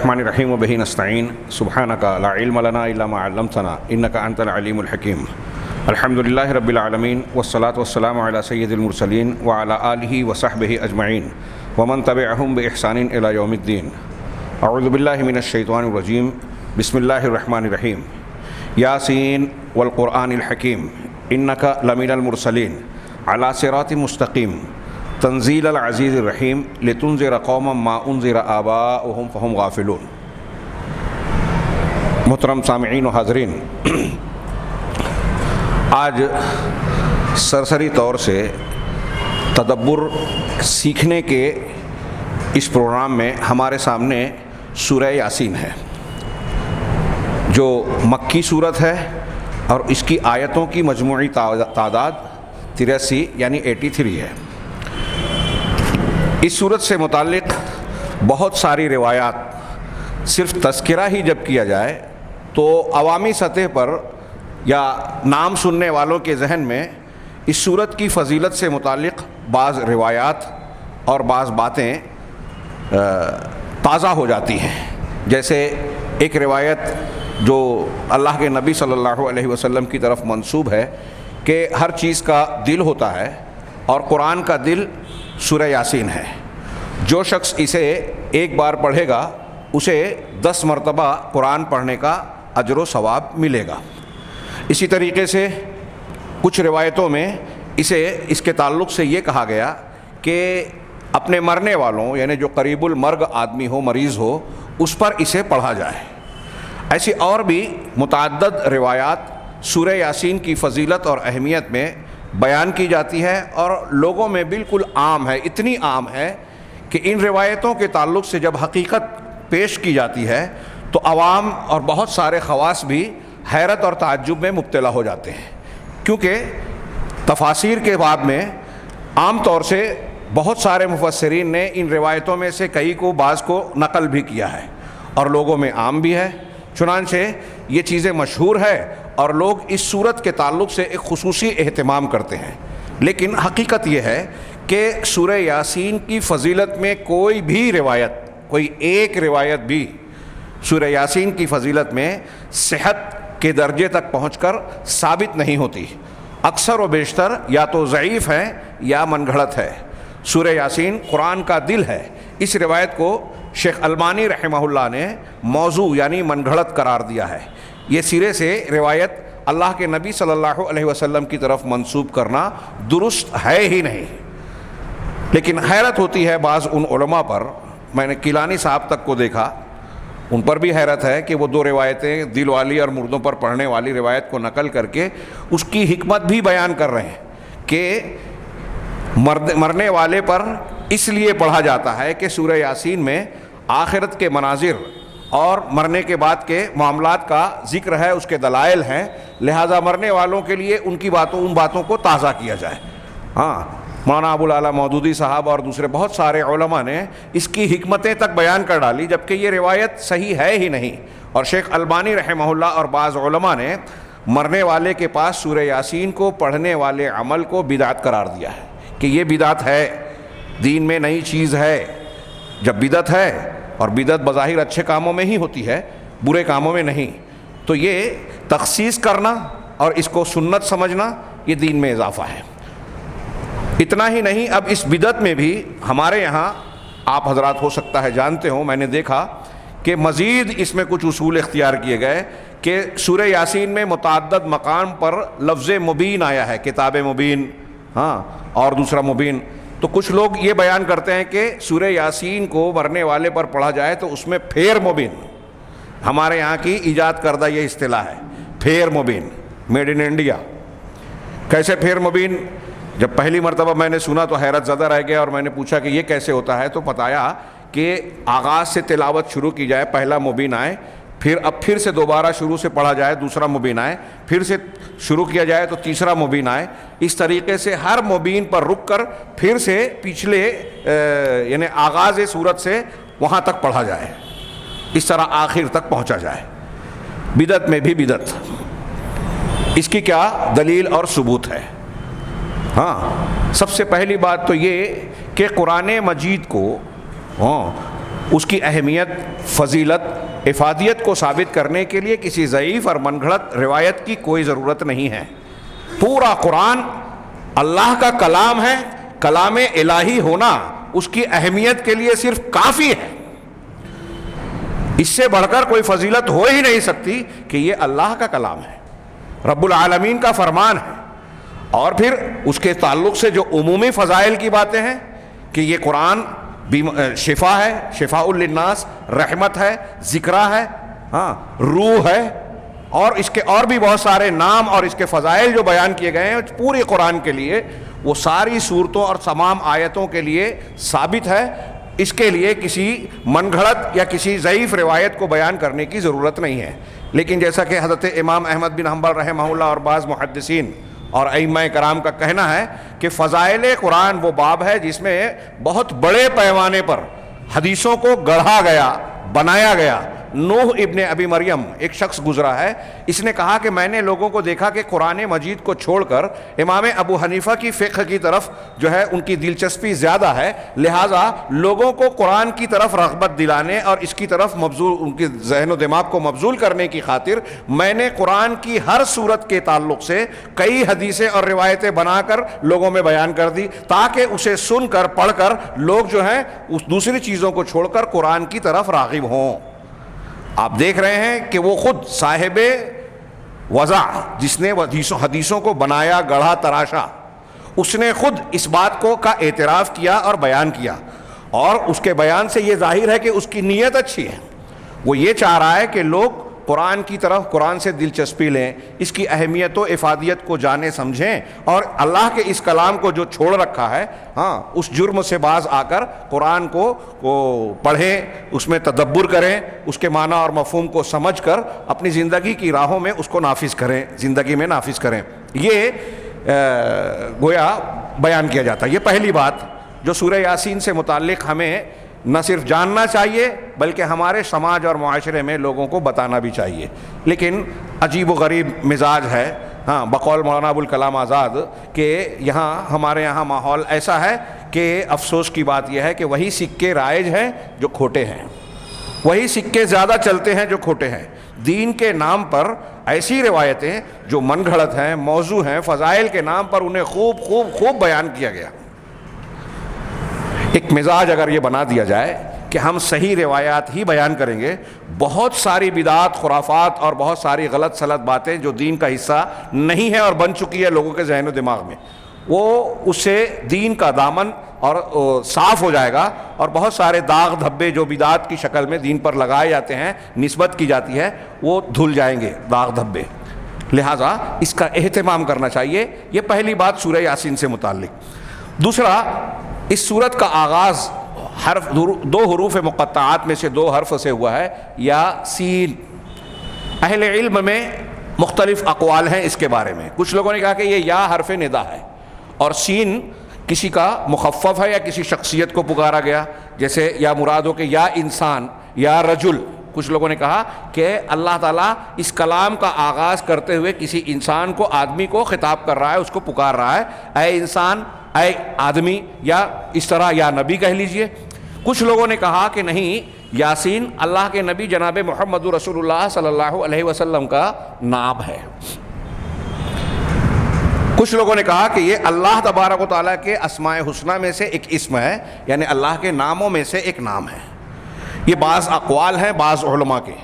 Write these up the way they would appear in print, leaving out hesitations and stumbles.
الرحمن الرحیم وبہ نستعین سبحانک لا علم لنا الا ما علمتنا انک انت العلیم الحکیم الحمد للہ رب العالمین والصلاة والسلام علی سید المرسلین وعلی آلہ وصحبہ اجمعین ومن تبعہم بإحسان الی یوم الدین. اعوذ باللہ من الشیطان الرجیم. بسم اللہ الرحمن الرحیم. یاسین والقرآن الحکیم انک لمن المرسلین علی صراط مستقیم تنزیل العزیز الرحیم لتنذر قوما ما انذر آباؤہم فہم غافلون. محترم سامعین و حاضرین، آج سرسری طور سے تدبر سیکھنے کے اس پروگرام میں ہمارے سامنے سورہ یاسین ہے، جو مکی صورت ہے اور اس کی آیتوں کی مجموعی تعداد 83 یعنی 83 ہے. اس صورت سے متعلق بہت ساری روایات، صرف تذکرہ ہی جب کیا جائے تو عوامی سطح پر یا نام سننے والوں کے ذہن میں اس صورت کی فضیلت سے متعلق بعض روایات اور بعض باتیں تازہ ہو جاتی ہیں. جیسے ایک روایت جو اللہ کے نبی صلی اللہ علیہ وسلم کی طرف منسوب ہے کہ ہر چیز کا دل ہوتا ہے اور قرآن کا دل سورہ یاسین ہے. جو شخص اسے ایک بار پڑھے گا اسے 10 مرتبہ قرآن پڑھنے کا اجر و ثواب ملے گا. اسی طریقے سے کچھ روایتوں میں اس کے تعلق سے یہ کہا گیا کہ اپنے مرنے والوں یعنی جو قریب المرگ آدمی ہو، مریض ہو، اس پر اسے پڑھا جائے. ایسی اور بھی متعدد روایات سورہ یاسین کی فضیلت اور اہمیت میں بیان کی جاتی ہے اور لوگوں میں بالکل عام ہے. اتنی عام ہے کہ ان روایتوں کے تعلق سے جب حقیقت پیش کی جاتی ہے تو عوام اور بہت سارے خواص بھی حیرت اور تعجب میں مبتلا ہو جاتے ہیں، کیونکہ تفاسیر کے باب میں عام طور سے بہت سارے مفسرین نے ان روایتوں میں سے کئی کو بعض کو نقل بھی کیا ہے اور لوگوں میں عام بھی ہے. چنانچہ یہ چیزیں مشہور ہے اور لوگ اس صورت کے تعلق سے ایک خصوصی اہتمام کرتے ہیں. لیکن حقیقت یہ ہے کہ سورہ یاسین کی فضیلت میں کوئی بھی روایت، کوئی ایک روایت بھی سورہ یاسین کی فضیلت میں صحت کے درجے تک پہنچ کر ثابت نہیں ہوتی. اکثر و بیشتر یا تو ضعیف ہے یا من گھڑت ہے. سورہ یاسین قرآن کا دل ہے. اس روایت کو شیخ البانی رحمہ اللہ نے موضوع یعنی من گھڑت قرار دیا ہے. یہ سرے سے روایت اللہ کے نبی صلی اللہ علیہ وسلم کی طرف منسوب کرنا درست ہے ہی نہیں. لیکن حیرت ہوتی ہے بعض ان علماء پر. میں نے کیلانی صاحب تک کو دیکھا، ان پر بھی حیرت ہے کہ وہ 2 روایتیں دل والی اور مردوں پر پڑھنے والی روایت کو نقل کر کے اس کی حکمت بھی بیان کر رہے ہیں کہ مرنے والے پر اس لیے پڑھا جاتا ہے کہ سورہ یاسین میں آخرت کے مناظر اور مرنے کے بعد کے معاملات کا ذکر ہے، اس کے دلائل ہیں، لہذا مرنے والوں کے لیے ان باتوں کو تازہ کیا جائے. ہاں، مولانا ابو العلا مودودی صاحب اور دوسرے بہت سارے علماء نے اس کی حکمتیں تک بیان کر ڈالی، جبکہ یہ روایت صحیح ہے ہی نہیں. اور شیخ البانی رحمہ اللہ اور بعض علماء نے مرنے والے کے پاس سورہ یاسین کو پڑھنے والے عمل کو بدعت قرار دیا ہے کہ یہ بدعت ہے، دین میں نئی چیز ہے. جب بدعت ہے، اور بدعت بظاہر اچھے کاموں میں ہی ہوتی ہے، برے کاموں میں نہیں، تو یہ تخصیص کرنا اور اس کو سنت سمجھنا یہ دین میں اضافہ ہے. اتنا ہی نہیں، اب اس بدعت میں بھی ہمارے یہاں آپ حضرات ہو سکتا ہے جانتے ہوں، میں نے دیکھا کہ مزید اس میں کچھ اصول اختیار کیے گئے کہ سورہ یاسین میں متعدد مقام پر لفظ مبین آیا ہے، کتاب مبین، ہاں، اور دوسرا مبین. تو کچھ لوگ یہ بیان کرتے ہیں کہ سورہ یاسین کو مرنے والے پر پڑھا جائے تو اس میں پھیر مبین، ہمارے یہاں کی ایجاد کردہ یہ اصطلاح ہے، پھیر مبین، میڈ ان انڈیا. کیسے پھیر مبین؟ جب پہلی مرتبہ میں نے سنا تو حیرت زدہ رہ گیا اور میں نے پوچھا کہ یہ کیسے ہوتا ہے، تو بتایا کہ آغاز سے تلاوت شروع کی جائے، پہلا مبین آئے، پھر سے دوبارہ شروع سے پڑھا جائے، دوسرا مبین آئے، پھر سے شروع کیا جائے تو تیسرا مبین آئے. اس طریقے سے ہر مبین پر رک کر پھر سے پچھلے یعنی آغاز صورت سے وہاں تک پڑھا جائے، اس طرح آخر تک پہنچا جائے. بدعت میں بھی بدعت. اس کی کیا دلیل اور ثبوت ہے؟ ہاں، سب سے پہلی بات تو یہ کہ قرآن مجید کو اس کی اہمیت، فضیلت، افادیت کو ثابت کرنے کے لیے کسی ضعیف اور من گھڑت روایت کی کوئی ضرورت نہیں ہے۔ پورا قرآن اللہ کا کلام ہے، کلام الہی ہونا اس کی اہمیت کے لیے صرف کافی ہے۔ اس سے بڑھ کر کوئی فضیلت ہو ہی نہیں سکتی کہ یہ اللہ کا کلام ہے، رب العالمین کا فرمان ہے۔ اور پھر اس کے تعلق سے جو عمومی فضائل کی باتیں ہیں کہ یہ قرآن شفا ہے، شفاء للناس، رحمت ہے، ذکرہ ہے، روح ہے، اور اس کے اور بھی بہت سارے نام اور اس کے فضائل جو بیان کیے گئے ہیں پورے قرآن کے لیے، وہ ساری صورتوں اور تمام آیتوں کے لیے ثابت ہے۔ اس کے لیے کسی من گھڑت یا کسی ضعیف روایت کو بیان کرنے کی ضرورت نہیں ہے۔ لیکن جیسا کہ حضرت امام احمد بن حنبل رحمہ اللہ اور بعض محدثین اور ائمہ کرام کا کہنا ہے کہ فضائل قرآن وہ باب ہے جس میں بہت بڑے پیمانے پر حدیثوں کو گڑھا گیا، بنایا گیا۔ نوح ابن ابی مریم ایک شخص گزرا ہے، اس نے کہا کہ میں نے لوگوں کو دیکھا کہ قرآن مجید کو چھوڑ کر امام ابو حنیفہ کی فقہ کی طرف جو ہے ان کی دلچسپی زیادہ ہے، لہٰذا لوگوں کو قرآن کی طرف رغبت دلانے اور اس کی طرف مبذول، ان کے ذہن و دماغ کو مبذول کرنے کی خاطر میں نے قرآن کی ہر صورت کے تعلق سے کئی حدیثیں اور روایتیں بنا کر لوگوں میں بیان کر دی، تاکہ اسے سن کر پڑھ کر لوگ جو ہیں اس دوسری چیزوں کو چھوڑ کر قرآن کی طرف راغب ہوں۔ آپ دیکھ رہے ہیں کہ وہ خود صاحب وضع، جس نے حدیثوں کو بنایا، گڑھا، تراشا، اس نے خود اس بات کو کا اعتراف کیا اور بیان کیا، اور اس کے بیان سے یہ ظاہر ہے کہ اس کی نیت اچھی ہے۔ وہ یہ چاہ رہا ہے کہ لوگ قرآن کی طرف، قرآن سے دلچسپی لیں، اس کی اہمیت و افادیت کو جانیں سمجھیں، اور اللہ کے اس کلام کو جو چھوڑ رکھا ہے اس جرم سے باز آ کر قرآن کو پڑھیں، اس میں تدبر کریں، اس کے معنی اور مفہوم کو سمجھ کر اپنی زندگی کی راہوں میں اس کو نافذ کریں، زندگی میں نافذ کریں۔ یہ گویا بیان کیا جاتا ہے۔ یہ پہلی بات جو سورہ یاسین سے متعلق ہمیں نہ صرف جاننا چاہیے بلکہ ہمارے سماج اور معاشرے میں لوگوں کو بتانا بھی چاہیے۔ لیکن عجیب و غریب مزاج ہے، بقول مولانا ابوالکلام آزاد کہ ہمارے یہاں ماحول ایسا ہے کہ افسوس کی بات یہ ہے کہ وہی سکے رائج ہیں جو کھوٹے ہیں، وہی سکے زیادہ چلتے ہیں جو کھوٹے ہیں۔ دین کے نام پر ایسی روایتیں جو من گھڑت ہیں، موضوع ہیں، فضائل کے نام پر انہیں خوب بیان کیا گیا۔ ایک مزاج اگر یہ بنا دیا جائے کہ ہم صحیح روایات ہی بیان کریں گے، بہت ساری بدعات، خرافات اور بہت ساری غلط سلط باتیں جو دین کا حصہ نہیں ہے اور بن چکی ہے لوگوں کے ذہن و دماغ میں، وہ اس سے دین کا دامن اور صاف ہو جائے گا، اور بہت سارے داغ دھبے جو بدعات کی شکل میں دین پر لگائے جاتے ہیں، نسبت کی جاتی ہے، وہ دھل جائیں گے داغ دھبے۔ لہٰذا اس کا اہتمام کرنا چاہیے۔ یہ پہلی بات سورہ یاسین سے متعلق۔ دوسرا، اس سورت کا آغاز دو حروف مقطعات میں سے 2 حرف سے ہوا ہے، یا سین۔ اہل علم میں مختلف اقوال ہیں اس کے بارے میں۔ کچھ لوگوں نے کہا کہ یہ یا حرف ندا ہے، اور سین کسی کا مخفف ہے یا کسی شخصیت کو پکارا گیا، جیسے یا مراد ہو کہ یا انسان یا رجل۔ کچھ لوگوں نے کہا کہ اللہ تعالیٰ اس کلام کا آغاز کرتے ہوئے کسی انسان کو، آدمی کو خطاب کر رہا ہے، اس کو پکار رہا ہے، اے انسان، اے آدمی، یا اس طرح یا نبی کہہ لیجئے۔ کچھ لوگوں نے کہا کہ نہیں، یاسین اللہ کے نبی جناب محمد رسول اللہ صلی اللہ علیہ وسلم کا نام ہے۔ کچھ لوگوں نے کہا کہ یہ اللہ تبارک و تعالیٰ کے اسماء حسنہ میں سے ایک اسم ہے، یعنی اللہ کے ناموں میں سے ایک نام ہے۔ یہ بعض اقوال ہیں بعض علماء کے،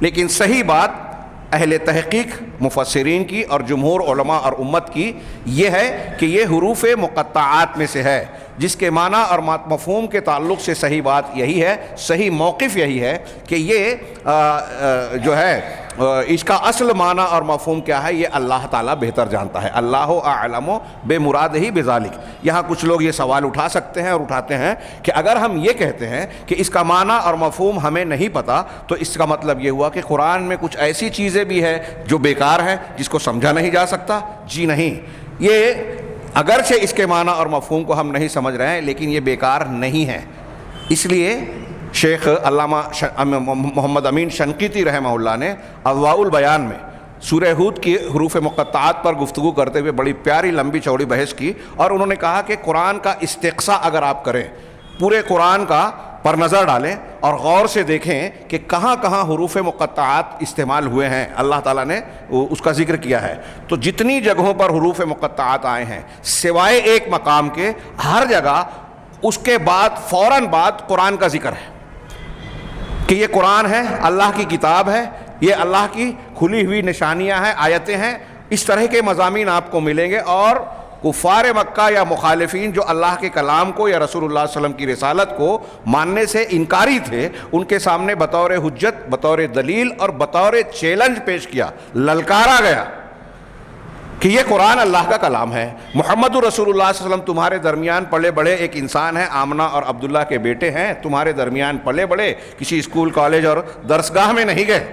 لیکن صحیح بات اہل تحقیق مفسرین کی اور جمہور علماء اور امت کی یہ ہے کہ یہ حروف مقطعات میں سے ہے، جس کے معنی اور مفہوم کے تعلق سے صحیح بات یہی ہے، صحیح موقف یہی ہے کہ یہ جو ہے اس کا اصل معنی اور مفہوم کیا ہے، یہ اللہ تعالیٰ بہتر جانتا ہے۔ اللہ اعلم بے مراد ہی بذالک۔ یہاں کچھ لوگ یہ سوال اٹھا سکتے ہیں اور اٹھاتے ہیں کہ اگر ہم یہ کہتے ہیں کہ اس کا معنی اور مفہوم ہمیں نہیں پتہ، تو اس کا مطلب یہ ہوا کہ قرآن میں کچھ ایسی چیزیں بھی ہیں جو بیکار ہیں، جس کو سمجھا نہیں جا سکتا۔ جی نہیں، یہ اگرچہ اس کے معنی اور مفہوم کو ہم نہیں سمجھ رہے ہیں، لیکن یہ بیکار نہیں ہے۔ اس لیے شیخ علامہ محمد امین شنقیطی رحمہ اللہ نے اضواء البیان میں سورہ ہود کی حروف مقطعات پر گفتگو کرتے ہوئے بڑی پیاری لمبی چوڑی بحث کی، اور انہوں نے کہا کہ قرآن کا استقصاء اگر آپ کریں، پورے قرآن کا پر نظر ڈالیں اور غور سے دیکھیں کہ کہاں کہاں حروف مقطعات استعمال ہوئے ہیں، اللہ تعالیٰ نے اس کا ذکر کیا ہے، تو جتنی جگہوں پر حروف مقطعات آئے ہیں سوائے ایک مقام کے، ہر جگہ اس کے بعد فوراً بعد قرآن کا ذکر ہے کہ یہ قرآن ہے، اللہ کی کتاب ہے، یہ اللہ کی کھلی ہوئی نشانیاں ہیں، آیتیں ہیں۔ اس طرح کے مضامین آپ کو ملیں گے، اور کفار مکہ یا مخالفین جو اللہ کے کلام کو یا رسول اللہ صلی اللہ علیہ وسلم کی رسالت کو ماننے سے انکاری تھے، ان کے سامنے بطور حجت، بطور دلیل اور بطور چیلنج پیش کیا، للکارا گیا کہ یہ قرآن اللہ کا کلام ہے۔ محمد رسول اللہ صلی اللہ علیہ وسلم تمہارے درمیان پلے بڑے ایک انسان ہیں، آمنہ اور عبداللہ کے بیٹے ہیں، تمہارے درمیان پلے بڑے، کسی اسکول کالج اور درسگاہ میں نہیں گئے،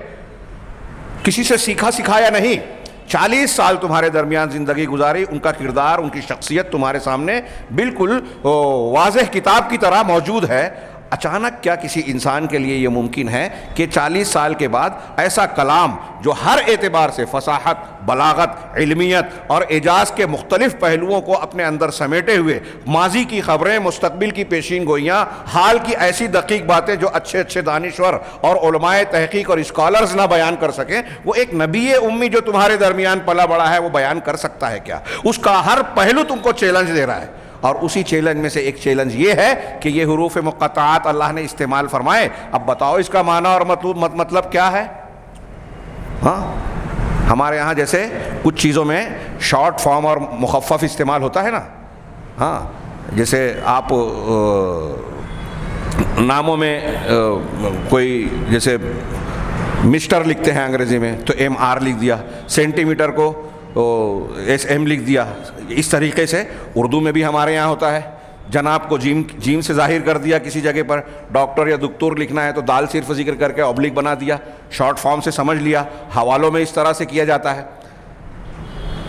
کسی سے سیکھا سکھایا نہیں، 40 سال تمہارے درمیان زندگی گزاری، ان کا کردار، ان کی شخصیت تمہارے سامنے بالکل واضح کتاب کی طرح موجود ہے۔ اچانک کیا کسی انسان کے لیے یہ ممکن ہے کہ 40 سال کے بعد ایسا کلام جو ہر اعتبار سے فصاحت، بلاغت، علمیت اور اعجاز کے مختلف پہلوؤں کو اپنے اندر سمیٹے ہوئے، ماضی کی خبریں، مستقبل کی پیشین گوئیاں، حال کی ایسی دقیق باتیں جو اچھے اچھے دانشور اور علماء تحقیق اور اسکالرز نہ بیان کر سکیں، وہ ایک نبی امی جو تمہارے درمیان پلا بڑا ہے وہ بیان کر سکتا ہے کیا؟ اس کا ہر پہلو تم کو چیلنج دے رہا ہے، اور اسی چیلنج میں سے ایک چیلنج یہ ہے کہ یہ حروف مقطعات اللہ نے استعمال فرمائے، اب بتاؤ اس کا معنی اور مطلب کیا ہے؟ ہاں، ہمارے یہاں جیسے کچھ چیزوں میں شارٹ فارم اور مخفف استعمال ہوتا ہے نا، ہاں، جیسے آپ ناموں میں کوئی جیسے مسٹر لکھتے ہیں انگریزی میں تو MR لکھ دیا، سینٹی میٹر کو SM لکھ دیا، اس طریقے سے اردو میں بھی ہمارے یہاں ہوتا ہے، جناب کو جیم سے ظاہر کر دیا، کسی جگہ پر ڈاکٹر یا دکتور لکھنا ہے تو دال صرف ذکر کر کے اوبلک بنا دیا، شارٹ فارم سے سمجھ لیا، حوالوں میں اس طرح سے کیا جاتا ہے۔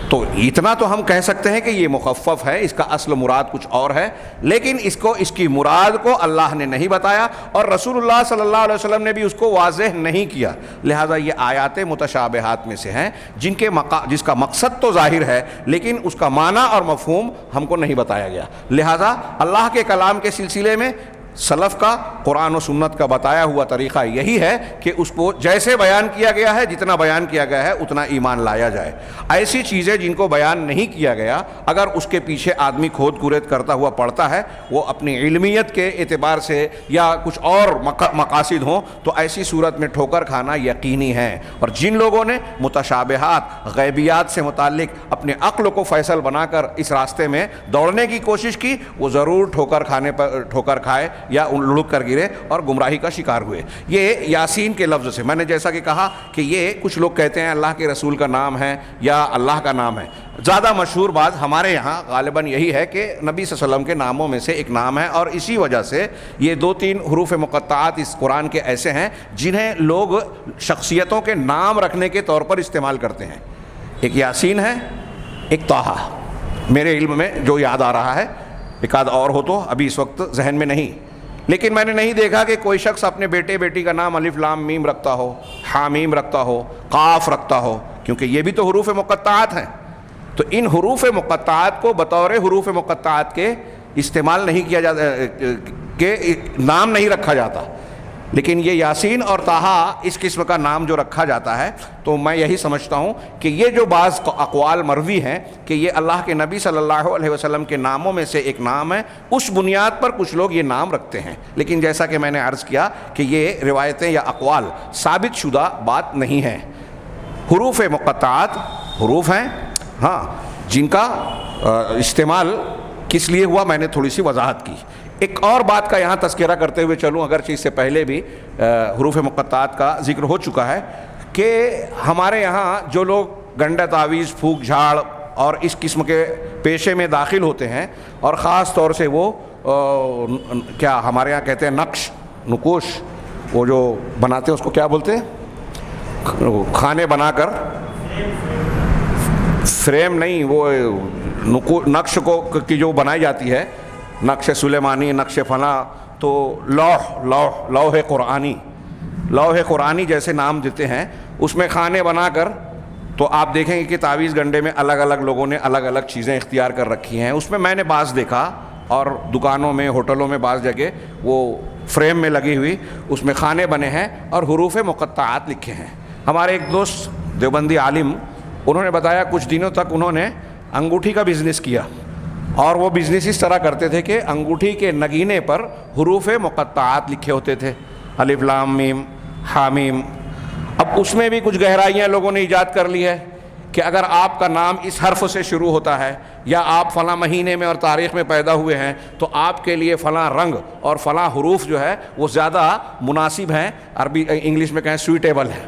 تو اتنا تو ہم کہہ سکتے ہیں کہ یہ مخفف ہے، اس کا اصل مراد کچھ اور ہے، لیکن اس کی مراد کو اللہ نے نہیں بتایا اور رسول اللہ صلی اللہ علیہ وسلم نے بھی اس کو واضح نہیں کیا، لہٰذا یہ آیات متشابہات میں سے ہیں جس کا مقصد تو ظاہر ہے لیکن اس کا معنی اور مفہوم ہم کو نہیں بتایا گیا۔ لہٰذا اللہ کے کلام کے سلسلے میں سلف کا، قرآن و سنت کا بتایا ہوا طریقہ یہی ہے کہ اس کو جیسے بیان کیا گیا ہے، جتنا بیان کیا گیا ہے اتنا ایمان لایا جائے۔ ایسی چیزیں جن کو بیان نہیں کیا گیا، اگر اس کے پیچھے آدمی کھود کورید کرتا ہوا پڑتا ہے، وہ اپنی علمیت کے اعتبار سے یا کچھ اور مقاصد ہوں، تو ایسی صورت میں ٹھوکر کھانا یقینی ہے۔ اور جن لوگوں نے متشابہات، غیبیات سے متعلق اپنے عقل کو فیصل بنا کر اس راستے میں دوڑنے کی کوشش کی، وہ ضرور ٹھوکر کھائے یا لڑک کر گرے اور گمراہی کا شکار ہوئے۔ یہ یاسین کے لفظ سے، میں نے جیسا کہ کہا کہ یہ کچھ لوگ کہتے ہیں اللہ کے رسول کا نام ہے یا اللہ کا نام ہے، زیادہ مشہور بات ہمارے یہاں غالباً یہی ہے کہ نبی صلی اللہ علیہ وسلم کے ناموں میں سے ایک نام ہے، اور اسی وجہ سے یہ 2-3 حروف مقطعات اس قرآن کے ایسے ہیں جنہیں لوگ شخصیتوں کے نام رکھنے کے طور پر استعمال کرتے ہیں۔ ایک یاسین ہے، ایک طٰہٰ، میرے علم میں جو یاد آ رہا ہے، ایک آدھ اور ہو تو ابھی اس وقت ذہن میں نہیں، لیکن میں نے نہیں دیکھا کہ کوئی شخص اپنے بیٹے بیٹی کا نام الف لام میم رکھتا ہو، حامیم رکھتا ہو، قاف رکھتا ہو، کیونکہ یہ بھی تو حروف مقطعات ہیں۔ تو ان حروف مقطعات کو بطور حروف مقطعات کے استعمال نہیں کیا جاتا، کہ نام نہیں رکھا جاتا، لیکن یہ یاسین اور طٰہٰ اس قسم کا نام جو رکھا جاتا ہے، تو میں یہی سمجھتا ہوں کہ یہ جو بعض اقوال مروی ہیں کہ یہ اللہ کے نبی صلی اللہ علیہ وسلم کے ناموں میں سے ایک نام ہے، اس بنیاد پر کچھ لوگ یہ نام رکھتے ہیں، لیکن جیسا کہ میں نے عرض کیا کہ یہ روایتیں یا اقوال ثابت شدہ بات نہیں ہیں۔ حروف مقطعات حروف ہیں، ہاں، جن کا استعمال کس لیے ہوا میں نے تھوڑی سی وضاحت کی۔ ایک اور بات کا یہاں تذکرہ کرتے ہوئے چلوں، اگرچہ اس سے پہلے بھی حروف مقطعات کا ذکر ہو چکا ہے، کہ ہمارے یہاں جو لوگ گنڈا تعویذ، پھونک جھاڑ اور اس قسم کے پیشے میں داخل ہوتے ہیں، اور خاص طور سے وہ کیا ہمارے یہاں کہتے ہیں نقوش، وہ جو بناتے ہیں اس کو کیا بولتے ہیں، کھانے بنا کر، فریم نہیں، وہ نقش کی جو بنائی جاتی ہے، نقش سلیمانی، نقش فلاں، تو لوح قرآنی جیسے نام دیتے ہیں، اس میں کھانے بنا کر، تو آپ دیکھیں گے کہ تعویذ گنڈے میں الگ الگ لوگوں نے الگ الگ چیزیں اختیار کر رکھی ہیں۔ اس میں نے بعض دیکھا اور دکانوں میں ہوٹلوں میں بعض جگہ وہ فریم میں لگی ہوئی اس میں کھانے بنے ہیں اور حروف مقطعات لکھے ہیں. ہمارے ایک دوست دیوبندی عالم انہوں نے بتایا کچھ دنوں تک انہوں نے انگوٹھی کا بزنس کیا اور وہ بزنس اس طرح کرتے تھے کہ انگوٹھی کے نگینے پر حروف مقطعات لکھے ہوتے تھے، الف لام میم حامیم. اب اس میں بھی کچھ گہرائیاں لوگوں نے ایجاد کر لی ہے کہ اگر آپ کا نام اس حرف سے شروع ہوتا ہے یا آپ فلاں مہینے میں اور تاریخ میں پیدا ہوئے ہیں تو آپ کے لیے فلاں رنگ اور فلاں حروف جو ہے وہ زیادہ مناسب ہیں، عربی انگلش میں کہیں سویٹیبل ہے،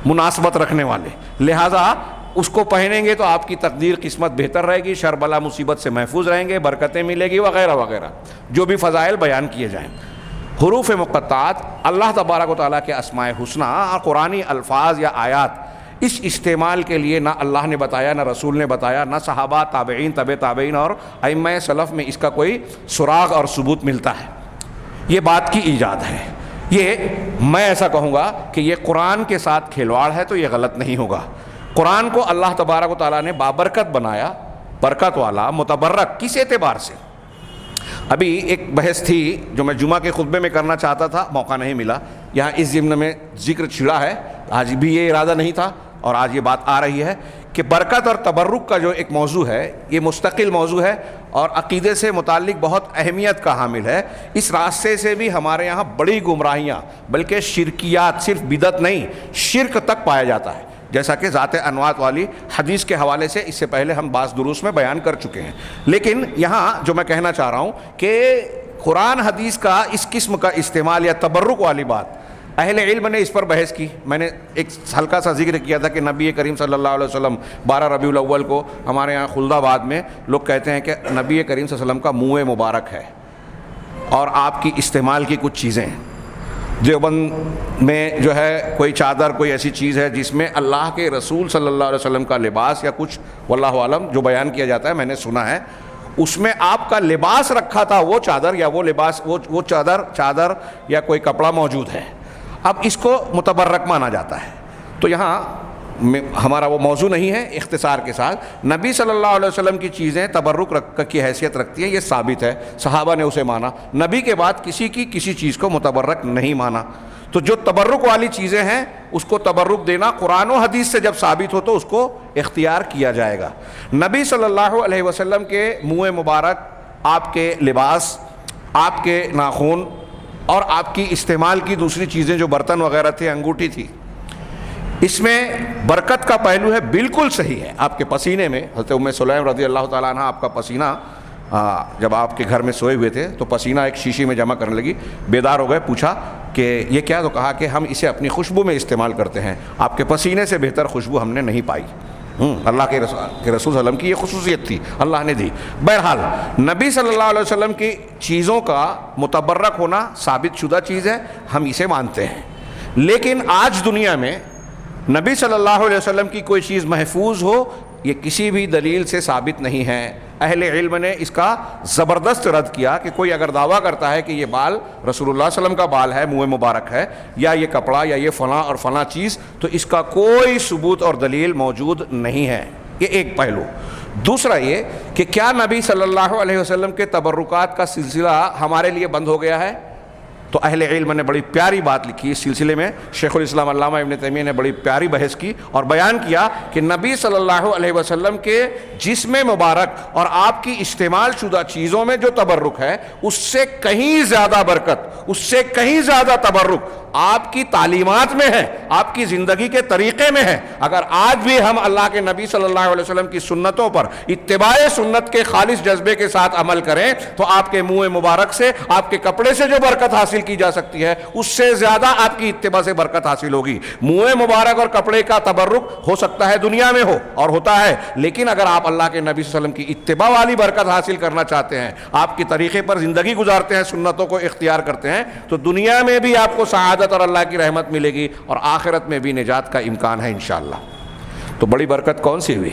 مناسبت رکھنے والے، لہٰذا اس کو پہنیں گے تو آپ کی تقدیر قسمت بہتر رہے گی، شر بلا مصیبت سے محفوظ رہیں گے، برکتیں ملے گی وغیرہ وغیرہ جو بھی فضائل بیان کیے جائیں. حروف مقطعات اللہ تبارک و تعالیٰ کے اسماء حسنی اور قرآنی الفاظ یا آیات اس استعمال کے لیے نہ اللہ نے بتایا، نہ رسول نے بتایا، نہ صحابہ تابعین طبع تابعین اور ائمہ سلف میں اس کا کوئی سراغ اور ثبوت ملتا ہے. یہ بات کی ایجاد ہے. یہ میں ایسا کہوں گا کہ یہ قرآن کے ساتھ کھلواڑ ہے تو یہ غلط نہیں ہوگا. قرآن کو اللہ تبارک و تعالیٰ نے بابرکت بنایا، برکت والا، متبرک. کس اعتبار سے؟ ابھی ایک بحث تھی جو میں جمعہ کے خطبے میں کرنا چاہتا تھا، موقع نہیں ملا. یہاں اس ضمن میں ذکر چھڑا ہے، آج بھی یہ ارادہ نہیں تھا اور آج یہ بات آ رہی ہے کہ برکت اور تبرک کا جو ایک موضوع ہے یہ مستقل موضوع ہے اور عقیدے سے متعلق بہت اہمیت کا حامل ہے. اس راستے سے بھی ہمارے یہاں بڑی گمراہیاں بلکہ شرکیات، صرف بدعت نہیں شرک تک پایا جاتا ہے، جیسا کہ ذات انوات والی حدیث کے حوالے سے اس سے پہلے ہم بعض دروس میں بیان کر چکے ہیں. لیکن یہاں جو میں کہنا چاہ رہا ہوں کہ قرآن حدیث کا اس قسم کا استعمال یا تبرک والی بات اہل علم نے اس پر بحث کی. میں نے ایک ہلکا سا ذکر کیا تھا کہ نبی کریم صلی اللہ علیہ وسلم 12 ربیع الاول کو ہمارے یہاں خلد آباد میں لوگ کہتے ہیں کہ نبی کریم صلی اللہ علیہ وسلم کا منہ مبارک ہے اور آپ کی استعمال کی کچھ چیزیں. دیوبند میں جو ہے کوئی چادر، کوئی ایسی چیز ہے جس میں اللہ کے رسول صلی اللہ علیہ وسلم کا لباس یا کچھ واللہ عالم جو بیان کیا جاتا ہے، میں نے سنا ہے اس میں آپ کا لباس رکھا تھا، وہ چادر یا وہ لباس، وہ چادر یا کوئی کپڑا موجود ہے. اب اس کو متبرک مانا جاتا ہے. تو یہاں ہمارا وہ موضوع نہیں ہے. اختصار کے ساتھ نبی صلی اللہ علیہ وسلم کی چیزیں تبرک کی حیثیت رکھتی ہیں، یہ ثابت ہے. صحابہ نے اسے مانا. نبی کے بعد کسی چیز کو متبرک نہیں مانا. تو جو تبرک والی چیزیں ہیں اس کو تبرک دینا قرآن و حدیث سے جب ثابت ہو تو اس کو اختیار کیا جائے گا. نبی صلی اللہ علیہ وسلم کے منہ مبارک، آپ کے لباس، آپ کے ناخن اور آپ کی استعمال کی دوسری چیزیں جو برتن وغیرہ تھے، انگوٹھی تھی، اس میں برکت کا پہلو ہے. بالکل صحیح ہے. آپ کے پسینے میں حضرت ام سلیم رضی اللہ تعالیٰ عنہ، آپ کا پسینہ جب آپ کے گھر میں سوئے ہوئے تھے تو پسینہ ایک شیشی میں جمع کرنے لگی. بیدار ہو گئے، پوچھا کہ یہ کیا؟ تو کہا کہ ہم اسے اپنی خوشبو میں استعمال کرتے ہیں. آپ کے پسینے سے بہتر خوشبو ہم نے نہیں پائی. اللہ کے رسول صلی اللہ علیہ وسلم کی یہ خصوصیت تھی، اللہ نے دی. بہرحال نبی صلی اللہ علیہ وسلم کی چیزوں کا متبرک ہونا ثابت شدہ چیز ہے، ہم اسے مانتے ہیں. لیکن آج دنیا میں نبی صلی اللہ علیہ وسلم کی کوئی چیز محفوظ ہو، یہ کسی بھی دلیل سے ثابت نہیں ہے. اہل علم نے اس کا زبردست رد کیا کہ کوئی اگر دعویٰ کرتا ہے کہ یہ بال رسول اللہ صلی اللہ علیہ وسلم کا بال ہے، منہ مبارک ہے، یا یہ کپڑا یا یہ فلاں اور فلاں چیز، تو اس کا کوئی ثبوت اور دلیل موجود نہیں ہے. یہ ایک پہلو. دوسرا یہ کہ کیا نبی صلی اللہ علیہ وسلم کے تبرکات کا سلسلہ ہمارے لیے بند ہو گیا ہے؟ تو اہل علم نے بڑی پیاری بات لکھی اس سلسلے میں. شیخ الاسلام علامہ ابن تیمیہ نے بڑی پیاری بحث کی اور بیان کیا کہ نبی صلی اللہ علیہ وسلم کے جسم مبارک اور آپ کی استعمال شدہ چیزوں میں جو تبرک ہے اس سے کہیں زیادہ برکت، اس سے کہیں زیادہ تبرک آپ کی تعلیمات میں ہے، آپ کی زندگی کے طریقے میں ہے. اگر آج بھی ہم اللہ کے نبی صلی اللہ علیہ وسلم کی سنتوں پر اتباع سنت کے خالص جذبے کے ساتھ عمل کریں تو آپ کے منہ مبارک سے، آپ کے کپڑے سے جو برکت حاصل کی جا سکتی ہے اس سے زیادہ آپ کی اتباع سے برکت حاصل ہوگی. منہ مبارک اور کپڑے کا تبرک ہو سکتا ہے دنیا میں ہو اور ہوتا ہے، لیکن اگر آپ اللہ کے نبی صلی اللہ علیہ وسلم کی اتباع والی برکت حاصل کرنا چاہتے ہیں، آپ کی طریقے پر زندگی گزارتے ہیں، سنتوں کو اختیار کرتے ہیں، تو دنیا میں بھی آپ کو سعادت اور اللہ کی رحمت ملے گی اور آخرت میں بھی نجات کا امکان ہے انشاءاللہ. تو بڑی برکت کون سی ہوئی؟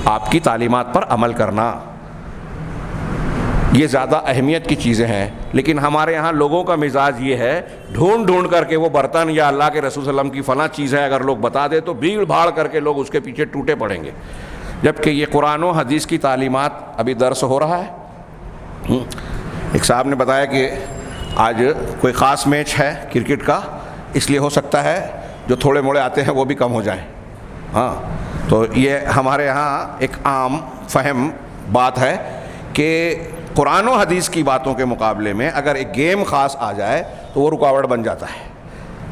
آپ کی تعلیمات پر عمل کرنا. یہ زیادہ اہمیت کی چیزیں ہیں. لیکن ہمارے یہاں لوگوں کا مزاج یہ ہے، ڈھونڈ کر کے وہ برتن یا اللہ کے رسول صلی اللہ علیہ وسلم کی فلاں چیز ہے اگر لوگ بتا دے تو بھیڑ بھاڑ کر کے لوگ اس کے پیچھے ٹوٹے پڑیں گے. جبکہ یہ قرآن و حدیث کی تعلیمات ابھی درس ہو رہا ہے، ایک صاحب نے بتایا کہ آج کوئی خاص میچ ہے کرکٹ کا، اس لیے ہو سکتا ہے جو تھوڑے موڑے آتے ہیں وہ بھی کم ہو جائیں. ہاں، تو یہ ہمارے ہاں ایک عام فہم بات ہے کہ قرآن و حدیث کی باتوں کے مقابلے میں اگر ایک گیم خاص آ جائے تو وہ رکاوٹ بن جاتا ہے.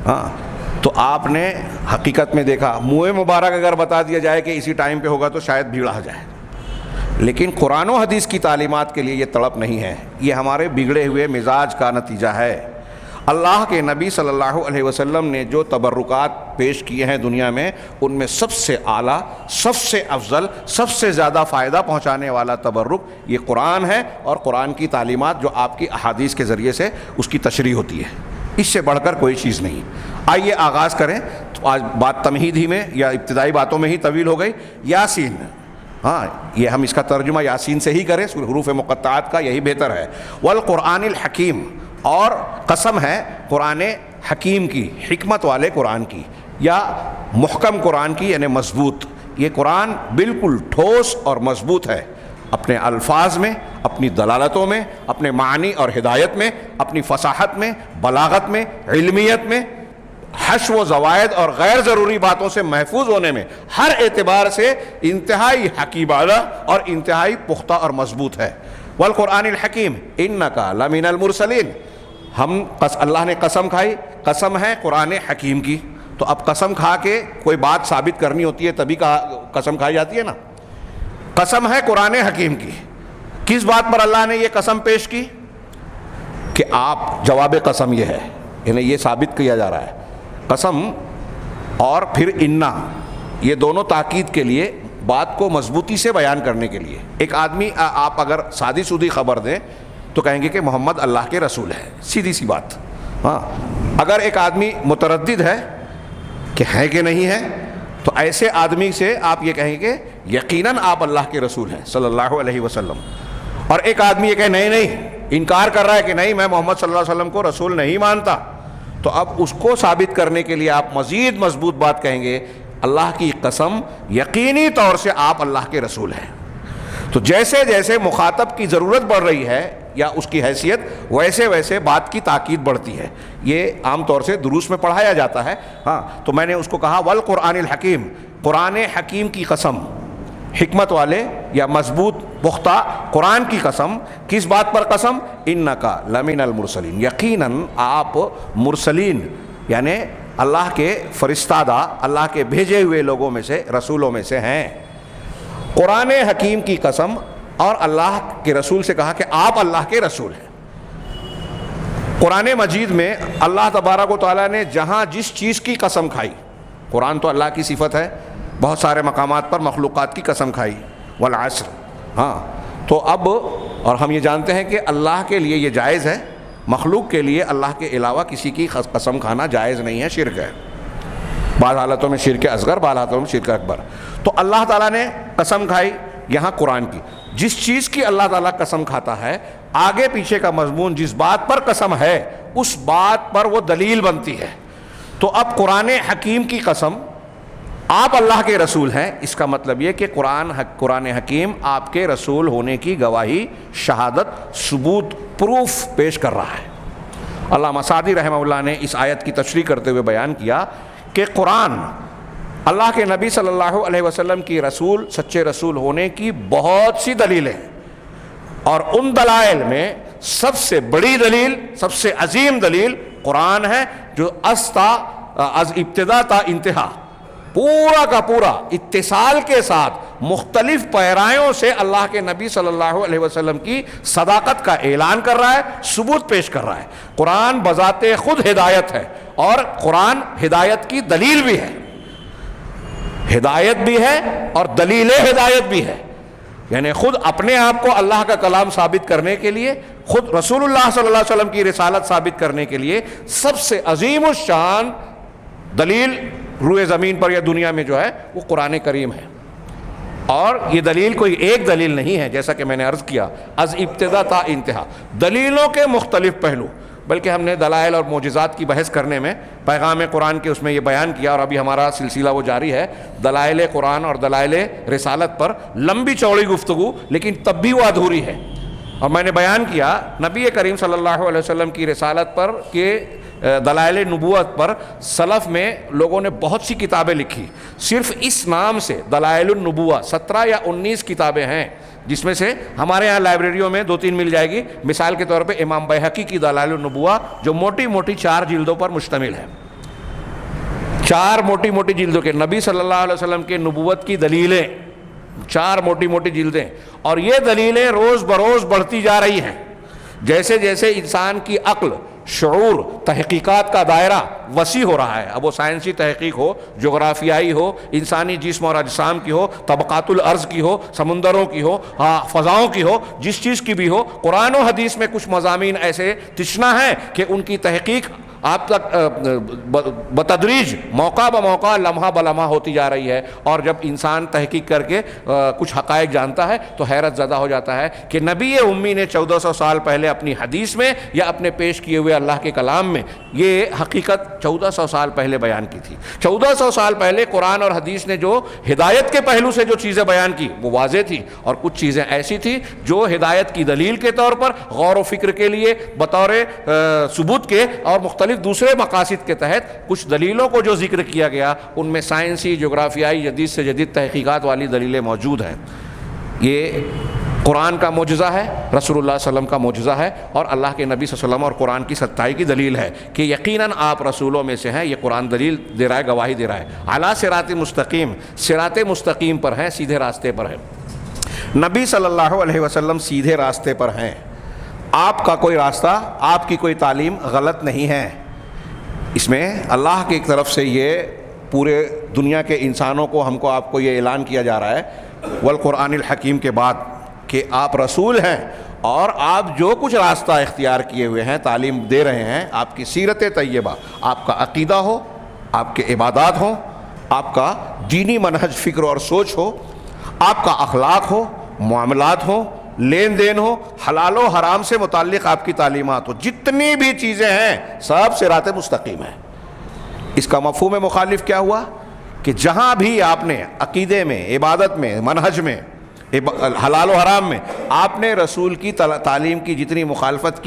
ہاں، تو آپ نے حقیقت میں دیکھا منہ مبارک اگر بتا دیا جائے کہ اسی ٹائم پہ ہوگا تو شاید بھیڑ آ جائے، لیکن قرآن و حدیث کی تعلیمات کے لیے یہ تڑپ نہیں ہے، یہ ہمارے بگڑے ہوئے مزاج کا نتیجہ ہے. اللہ کے نبی صلی اللہ علیہ وسلم نے جو تبرکات پیش کیے ہیں دنیا میں، ان میں سب سے اعلیٰ، سب سے افضل، سب سے زیادہ فائدہ پہنچانے والا تبرک یہ قرآن ہے، اور قرآن کی تعلیمات جو آپ کی احادیث کے ذریعے سے اس کی تشریح ہوتی ہے. اس سے بڑھ کر کوئی چیز نہیں. آئیے آغاز کریں. تو آج بات تمہید ہی میں یا ابتدائی باتوں میں ہی طویل ہو گئی. یاسین، ہاں یہ ہم اس کا ترجمہ یاسین سے ہی کریں، حروف مقطعات کا، یہی بہتر ہے. والقرآن الحکیم، اور قسم ہے قرآن حکیم کی، حکمت والے قرآن کی، یا محکم قرآن کی یعنی مضبوط. یہ قرآن بالکل ٹھوس اور مضبوط ہے، اپنے الفاظ میں، اپنی دلالتوں میں، اپنے معنی اور ہدایت میں، اپنی فصاحت میں، بلاغت میں، علمیت میں، حشو و زوائد اور غیر ضروری باتوں سے محفوظ ہونے میں، ہر اعتبار سے انتہائی حکیمانہ اور انتہائی پختہ اور مضبوط ہے. والقرآن الحکیم انکا لمن المرسلین. اللہ نے قسم کھائی، قسم ہے قرآن حکیم کی. تو اب قسم کھا کے کوئی بات ثابت کرنی ہوتی ہے تبھی قسم کھائی جاتی ہے نا. قسم ہے قرآن حکیم کی. کس بات پر اللہ نے یہ قسم پیش کی؟ کہ آپ، جواب قسم یہ ہے، یعنی یہ ثابت کیا جا رہا ہے. قسم اور پھر انا، یہ دونوں تاکید کے لیے، بات کو مضبوطی سے بیان کرنے کے لیے. ایک آدمی، آپ اگر سادی سودی خبر دیں تو کہیں گے کہ محمد اللہ کے رسول ہے، سیدھی سی بات. ہاں، اگر ایک آدمی متردد ہے کہ ہے کہ نہیں ہے تو ایسے آدمی سے آپ یہ کہیں گے یقیناً آپ اللہ کے رسول ہیں صلی اللہ علیہ وسلم. اور ایک آدمی یہ کہے نہیں، انکار کر رہا ہے کہ نہیں میں محمد صلی اللہ علیہ وسلم کو رسول نہیں مانتا، تو اب اس کو ثابت کرنے کے لیے آپ مزید مضبوط بات کہیں گے اللہ کی قسم یقینی طور سے آپ اللہ کے رسول ہیں. تو جیسے جیسے مخاطب کی ضرورت بڑھ رہی ہے یا اس کی حیثیت، ویسے ویسے بات کی تاکید بڑھتی ہے. یہ عام طور سے دروس میں پڑھایا جاتا ہے. ہاں، تو میں نے اس کو کہا والقرآن الحکیم، قرآن حکیم کی قسم، حکمت والے یا مضبوط پختہ قرآن کی قسم. کس بات پر قسم؟ انکا لمن المرسلین، یقیناً آپ مرسلین یعنی اللہ کے فرستادہ، اللہ کے بھیجے ہوئے لوگوں میں سے، رسولوں میں سے ہیں. قرآن حکیم کی قسم، اور اللہ کے رسول سے کہا کہ آپ اللہ کے رسول ہیں. قرآن مجید میں اللہ تبارک و تعالیٰ نے جہاں جس چیز کی قسم کھائی، قرآن تو اللہ کی صفت ہے، بہت سارے مقامات پر مخلوقات کی قسم کھائی، والعصر. ہاں، تو اب، اور ہم یہ جانتے ہیں کہ اللہ کے لیے یہ جائز ہے، مخلوق کے لیے اللہ کے علاوہ کسی کی قسم کھانا جائز نہیں ہے، شرک ہے. بعض حالتوں میں شرک اصغر، بعض حالتوں میں شرک اکبر. تو اللہ تعالیٰ نے قسم کھائی یہاں قرآن کی. جس چیز کی اللہ تعالیٰ قسم کھاتا ہے، آگے پیچھے کا مضمون جس بات پر قسم ہے اس بات پر وہ دلیل بنتی ہے. تو اب قرآن حکیم کی قسم، آپ اللہ کے رسول ہیں، اس کا مطلب یہ کہ قرآن حکیم آپ کے رسول ہونے کی گواہی، شہادت، ثبوت، پروف پیش کر رہا ہے. علامہ سعدی رحمہ اللہ نے اس آیت کی تشریح کرتے ہوئے بیان کیا کہ قرآن اللہ کے نبی صلی اللہ علیہ وسلم کی رسول، سچے رسول ہونے کی بہت سی دلیلیں، اور ان دلائل میں سب سے بڑی دلیل، سب سے عظیم دلیل قرآن ہے، جو از ابتدا تا انتہا پورا کا پورا اتصال کے ساتھ مختلف پیرایوں سے اللہ کے نبی صلی اللہ علیہ وسلم کی صداقت کا اعلان کر رہا ہے، ثبوت پیش کر رہا ہے. قرآن بذات خود ہدایت ہے، اور قرآن ہدایت کی دلیل بھی ہے، ہدایت بھی ہے اور دلیل ہدایت بھی ہے. یعنی خود اپنے آپ کو اللہ کا کلام ثابت کرنے کے لیے، خود رسول اللہ صلی اللہ علیہ وسلم کی رسالت ثابت کرنے کے لیے سب سے عظیم الشان دلیل روئے زمین پر یا دنیا میں جو ہے وہ قرآن کریم ہے. اور یہ دلیل کوئی ایک دلیل نہیں ہے، جیسا کہ میں نے عرض کیا، از ابتدا تا انتہا دلیلوں کے مختلف پہلو. بلکہ ہم نے دلائل اور معجزات کی بحث کرنے میں پیغام قرآن کے اس میں یہ بیان کیا، اور ابھی ہمارا سلسلہ وہ جاری ہے دلائل قرآن اور دلائل رسالت پر. لمبی چوڑی گفتگو، لیکن تب بھی وہ ادھوری ہے. اور میں نے بیان کیا نبی کریم صلی اللہ علیہ وسلم کی رسالت پر کہ دلائل نبوت پر سلف میں لوگوں نے بہت سی کتابیں لکھی. صرف اس نام سے دلائل النبوہ 17 یا 19 کتابیں ہیں، جس میں سے ہمارے یہاں لائبریریوں میں 2-3 مل جائے گی. مثال کے طور پہ امام بیہقی کی دلائل النبوہ جو موٹی موٹی 4 جلدوں پر مشتمل ہے. 4 موٹی موٹی جلدوں کے نبی صلی اللہ علیہ وسلم کے نبوت کی دلیلیں، 4 موٹی موٹی جلدیں. اور یہ دلیلیں روز بروز بڑھتی جا رہی ہیں جیسے جیسے انسان کی عقل، شعور، تحقیقات کا دائرہ وسیع ہو رہا ہے. اب وہ سائنسی تحقیق ہو، جغرافیائی ہو، انسانی جسم اور اجسام کی ہو، طبقات الارض کی ہو، سمندروں کی ہو، فضاؤں کی ہو، جس چیز کی بھی ہو، قرآن و حدیث میں کچھ مضامین ایسے تشنا ہیں کہ ان کی تحقیق آپ تک بتدریج موقع بموقع لمحہ بلمحہ ہوتی جا رہی ہے. اور جب انسان تحقیق کر کے کچھ حقائق جانتا ہے تو حیرت زدہ ہو جاتا ہے کہ نبی امی نے 1400 سال پہلے اپنی حدیث میں یا اپنے پیش کیے ہوئے اللہ کے کلام میں یہ حقیقت 1400 سال پہلے بیان کی تھی. 1400 سال پہلے قرآن اور حدیث نے جو ہدایت کے پہلو سے جو چیزیں بیان کی وہ واضح تھی، اور کچھ چیزیں ایسی تھی جو ہدایت کی دلیل کے طور پر غور و فکر کے لیے بطور ثبوت کے اور مختلف دوسرے مقاصد کے تحت کچھ دلیلوں کو جو ذکر کیا گیا ان میں سائنسی، جغرافیائی، جدید سے جدید تحقیقات والی دلیلیں موجود ہیں. یہ قرآن کا معجزہ ہے، رسول اللہ صلی اللہ علیہ وسلم کا معجزہ ہے، اور اللہ کے نبی صلی اللہ علیہ وسلم اور قرآن کی سچائی کی دلیل ہے کہ یقیناً آپ رسولوں میں سے ہیں. یہ قرآن دلیل دے رہا ہے، گواہی دے رہا ہے. اعلیٰ صراط مستقیم، صراط مستقیم پر ہیں، سیدھے راستے پر ہیں. نبی صلی اللہ علیہ وسلم سیدھے راستے پر ہیں. آپ کا کوئی راستہ، آپ کی کوئی تعلیم غلط نہیں ہے. اس میں اللہ کی طرف سے یہ پورے دنیا کے انسانوں کو، ہم کو، آپ کو یہ اعلان کیا جا رہا ہے والقرآن الحکیم کے بعد کہ آپ رسول ہیں، اور آپ جو کچھ راستہ اختیار کیے ہوئے ہیں، تعلیم دے رہے ہیں. آپ کی سیرت طیبہ، آپ کا عقیدہ ہو، آپ کے عبادات ہوں، آپ کا دینی منہج، فکر اور سوچ ہو، آپ کا اخلاق ہو، معاملات ہوں، لین دین ہو، حلال و حرام سے متعلق آپ کی تعلیمات ہو، جتنی بھی چیزیں ہیں سب صراط مستقیم ہے. اس کا مفہوم مخالف کیا ہوا کہ جہاں بھی آپ نے عقیدے میں، عبادت میں، منہج میں، حلال و حرام میں آپ نے رسول کی تعلیم کی جتنی مخالفت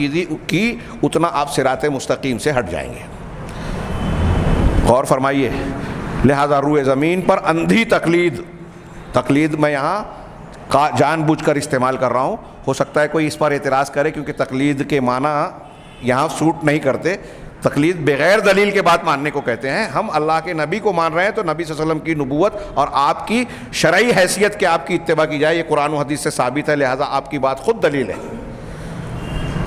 کی اتنا آپ صراط مستقیم سے ہٹ جائیں گے. غور فرمائیے. لہذا روئے زمین پر اندھی تقلید میں یہاں جان بوجھ کر استعمال کر رہا ہوں. ہو سکتا ہے کوئی اس پر اعتراض کرے کیونکہ تقلید کے معنی یہاں سوٹ نہیں کرتے. تقلید بغیر دلیل کے بات ماننے کو کہتے ہیں. ہم اللہ کے نبی کو مان رہے ہیں تو نبی صلی اللہ علیہ وسلم کی نبوت اور آپ کی شرعی حیثیت کہ آپ کی اتباع کی جائے، یہ قرآن و حدیث سے ثابت ہے. لہذا آپ کی بات خود دلیل ہے.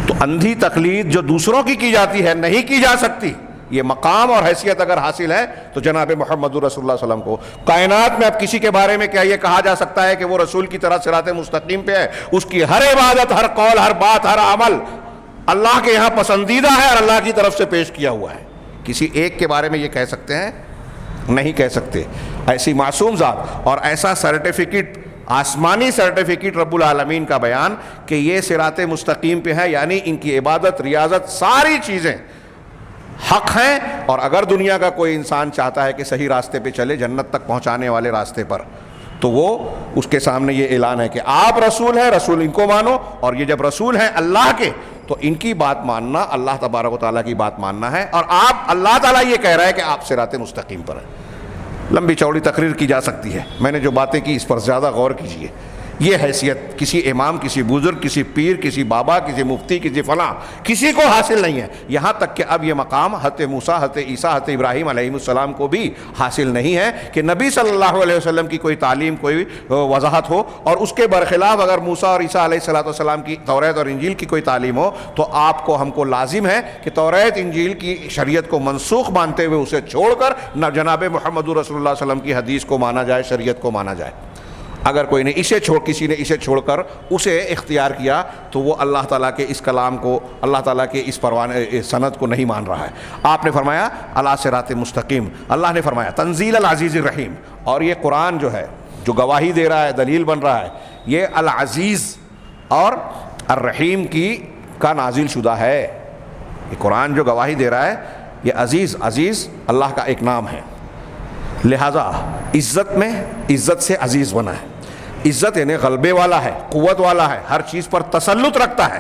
تو اندھی تقلید جو دوسروں کی جاتی ہے نہیں کی جا سکتی. یہ مقام اور حیثیت اگر حاصل ہے تو جناب محمد رسول اللہ صلی اللہ علیہ وسلم کو کائنات میں اب کسی کے بارے میں کیا یہ کہا جا سکتا ہے کہ وہ رسول کی طرح صراط مستقیم پہ ہے؟ اس کی ہر عبادت، ہر قول، ہر بات، ہر عمل اللہ کے یہاں پسندیدہ ہے اور اللہ کی طرف سے پیش کیا ہوا ہے. کسی ایک کے بارے میں یہ کہہ سکتے ہیں؟ نہیں کہہ سکتے. ایسی معصوم ذات اور ایسا سرٹیفکیٹ، آسمانی سرٹیفکیٹ رب العالمین کا بیان کہ یہ صراط مستقیم پہ ہے، یعنی ان کی عبادت، ریاضت، ساری چیزیں حق ہیں. اور اگر دنیا کا کوئی انسان چاہتا ہے کہ صحیح راستے پہ چلے، جنت تک پہنچانے والے راستے پر، تو وہ اس کے سامنے یہ اعلان ہے کہ آپ رسول ہیں، رسول ان کو مانو. اور یہ جب رسول ہیں اللہ کے تو ان کی بات ماننا اللہ تبارک و تعالیٰ کی بات ماننا ہے. اور آپ، اللہ تعالیٰ یہ کہہ رہا ہے کہ آپ صراط مستقیم پر ہیں. لمبی چوڑی تقریر کی جا سکتی ہے. میں نے جو باتیں کی اس پر زیادہ غور کیجیے. یہ حیثیت کسی امام، کسی بزرگ، کسی پیر، کسی بابا، کسی مفتی، کسی فلاں کسی کو حاصل نہیں ہے. یہاں تک کہ اب یہ مقام حضرت موسیٰ، حضرت عیسیٰ، حضرت ابراہیم علیہ السلام کو بھی حاصل نہیں ہے کہ نبی صلی اللہ علیہ وسلم کی کوئی تعلیم، کوئی وضاحت ہو، اور اس کے برخلاف اگر موسیٰ اور عیسیٰ علیہ السلام کی توریت اور انجیل کی کوئی تعلیم ہو تو آپ کو، ہم کو لازم ہے کہ توریت انجیل کی شریعت کو منسوخ مانتے ہوئے اسے چھوڑ کر نہ جناب محمد رسول اللہ صلی اللہ علیہ وسلم کی حدیث کو مانا جائے، شریعت کو مانا جائے. اگر کوئی نے کسی نے اسے چھوڑ کر اسے اختیار کیا تو وہ اللہ تعالیٰ کے اس کلام کو، اللہ تعالیٰ کے اس سند کو نہیں مان رہا ہے. آپ نے فرمایا علی صراط مستقیم. اللہ نے فرمایا تنزیل العزیز الرحیم. اور یہ قرآن جو ہے، جو گواہی دے رہا ہے، دلیل بن رہا ہے، یہ العزیز اور الرحیم کا نازل شدہ ہے. یہ قرآن جو گواہی دے رہا ہے یہ عزیز اللہ کا ایک نام ہے. لہذا عزت میں، عزت سے عزیز بنا ہے. عزت یعنی غلبے والا ہے، قوت والا ہے، ہر چیز پر تسلط رکھتا ہے.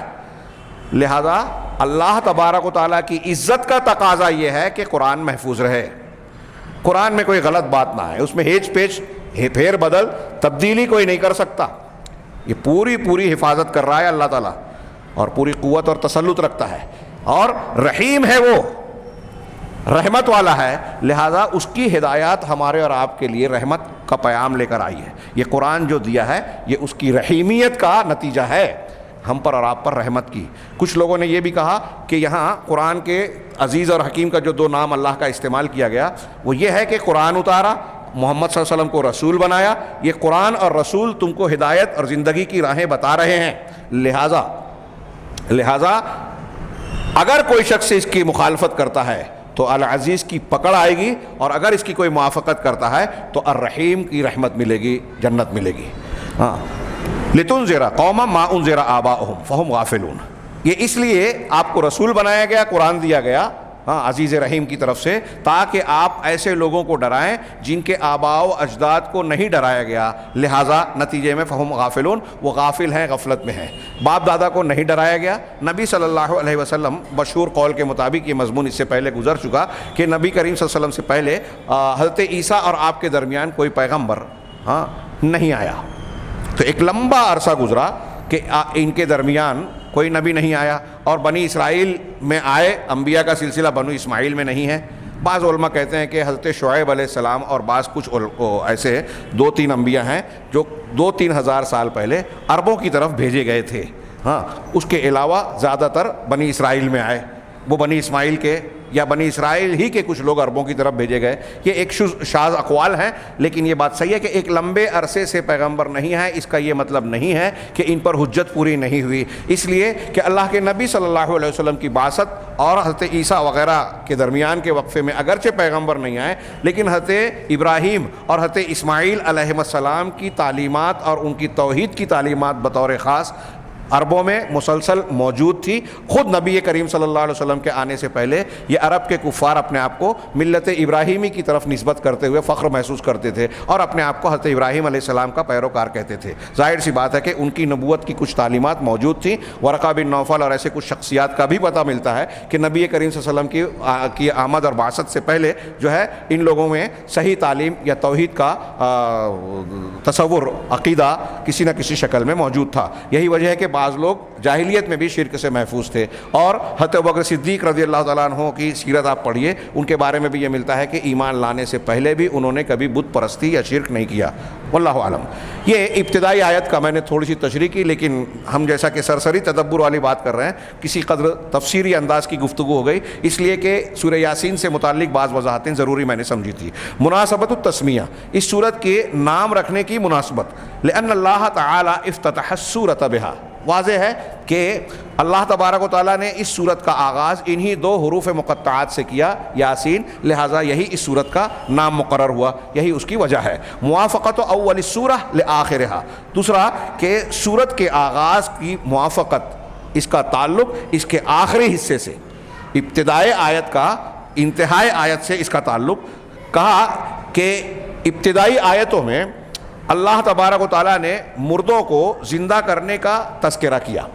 لہذا اللہ تبارک و تعالیٰ کی عزت کا تقاضا یہ ہے کہ قرآن محفوظ رہے، قرآن میں کوئی غلط بات نہ ہے، اس میں ہیچ پیچ پھیر بدل تبدیلی کوئی نہیں کر سکتا. یہ پوری حفاظت کر رہا ہے اللہ تعالیٰ، اور پوری قوت اور تسلط رکھتا ہے، اور رحیم ہے، وہ رحمت والا ہے. لہذا اس کی ہدایات ہمارے اور آپ کے لیے رحمت کا پیام لے کر آئی ہے. یہ قرآن جو دیا ہے یہ اس کی رحیمیت کا نتیجہ ہے، ہم پر اور آپ پر رحمت کی. کچھ لوگوں نے یہ بھی کہا کہ یہاں قرآن کے عزیز اور حکیم کا جو دو نام اللہ کا استعمال کیا گیا وہ یہ ہے کہ قرآن اتارا، محمد صلی اللہ علیہ وسلم کو رسول بنایا. یہ قرآن اور رسول تم کو ہدایت اور زندگی کی راہیں بتا رہے ہیں. لہذا اگر کوئی شخص اس کی مخالفت کرتا ہے تو العزیز کی پکڑ آئے گی، اور اگر اس کی کوئی موافقت کرتا ہے تو الرحیم کی رحمت ملے گی، جنت ملے گی. ہاں، لتنذر قوما ما انذر آباؤہم فہم غافلون. یہ اس لیے آپ کو رسول بنایا گیا، قرآن دیا گیا عزیز رحیم کی طرف سے، تاکہ آپ ایسے لوگوں کو ڈرائیں جن کے آباء و اجداد کو نہیں ڈرایا گیا. لہٰذا نتیجے میں فہم غافلون، وہ غافل ہیں، غفلت میں ہیں. باپ دادا کو نہیں ڈرایا گیا. نبی صلی اللہ علیہ وسلم مشہور قول کے مطابق، یہ مضمون اس سے پہلے گزر چکا، کہ نبی کریم صلی اللہ علیہ وسلم سے پہلے حضرت عیسیٰ اور آپ کے درمیان کوئی پیغمبر نہیں آیا. تو ایک لمبا عرصہ گزرا کہ ان کے درمیان کوئی نبی نہیں آیا، اور بنی اسرائیل میں آئے انبیاء کا سلسلہ بنو اسماعیل میں نہیں ہے. بعض علماء کہتے ہیں کہ حضرت شعیب علیہ السلام اور بعض کچھ ایسے 2-3 انبیاء ہیں جو 2-3 ہزار سال پہلے عربوں کی طرف بھیجے گئے تھے. اس کے علاوہ زیادہ تر بنی اسرائیل میں آئے، وہ بنی اسماعیل کے یا بنی اسرائیل ہی کے کچھ لوگ عربوں کی طرف بھیجے گئے. یہ ایک شاذ اقوال ہیں، لیکن یہ بات صحیح ہے کہ ایک لمبے عرصے سے پیغمبر نہیں ہے. اس کا یہ مطلب نہیں ہے کہ ان پر حجت پوری نہیں ہوئی، اس لیے کہ اللہ کے نبی صلی اللہ علیہ وسلم کی بعثت اور حضرت عیسیٰ وغیرہ کے درمیان کے وقفے میں اگرچہ پیغمبر نہیں آئے، لیکن حضرت ابراہیم اور حضرت اسماعیل علیہ السلام کی تعلیمات اور ان کی توحید کی تعلیمات بطور خاص عربوں میں مسلسل موجود تھی. خود نبی کریم صلی اللہ علیہ وسلم کے آنے سے پہلے یہ عرب کے کفار اپنے آپ کو ملت ابراہیمی کی طرف نسبت کرتے ہوئے فخر محسوس کرتے تھے، اور اپنے آپ کو حضرت ابراہیم علیہ السلام کا پیروکار کہتے تھے. ظاہر سی بات ہے کہ ان کی نبوت کی کچھ تعلیمات موجود تھیں. ورقہ بن نوفل اور ایسے کچھ شخصیات کا بھی پتہ ملتا ہے کہ نبی کریم صلی اللہ علیہ وسلم کی آمد اور بعثت سے پہلے جو ہے ان لوگوں میں صحیح تعلیم یا توحید کا تصور، عقیدہ کسی نہ کسی شکل میں موجود تھا. یہی وجہ ہے کہ بعض لوگ جاہلیت میں بھی شرک سے محفوظ تھے. اور حضرت ابوبکر صدیق رضی اللہ تعالیٰ عنہ کی سیرت آپ پڑھیے، ان کے بارے میں بھی یہ ملتا ہے کہ ایمان لانے سے پہلے بھی انہوں نے کبھی بت پرستی یا شرک نہیں کیا. واللہ عالم. یہ ابتدائی آیت کا میں نے تھوڑی سی تشریح کی، لیکن ہم جیسا کہ سرسری تدبر والی بات کر رہے ہیں، کسی قدر تفسیری انداز کی گفتگو ہو گئی، اس لیے کہ سورہ یاسین سے متعلق بعض وضاحتیں ضروری میں نے سمجھی تھی. مناسبت التسمیہ، اس سورت کے نام رکھنے کی مناسبت، لأن اللہ تعالی افتتح السورۃ بہا. واضح ہے کہ اللہ تبارک و تعالیٰ نے اس سورت کا آغاز انہی 2 حروف مقطعات سے کیا، یاسین، لہٰذا یہی اس سورت کا نام مقرر ہوا، یہی اس کی وجہ ہے. موافقت اول السورہ لآخرہا، دوسرا کہ سورت کے آغاز کی موافقت، اس کا تعلق اس کے آخری حصے سے، ابتدائی آیت کا انتہائی آیت سے اس کا تعلق. کہا کہ ابتدائی آیتوں میں اللہ تبارک و تعالیٰ نے مردوں کو زندہ کرنے کا تذکرہ کیا.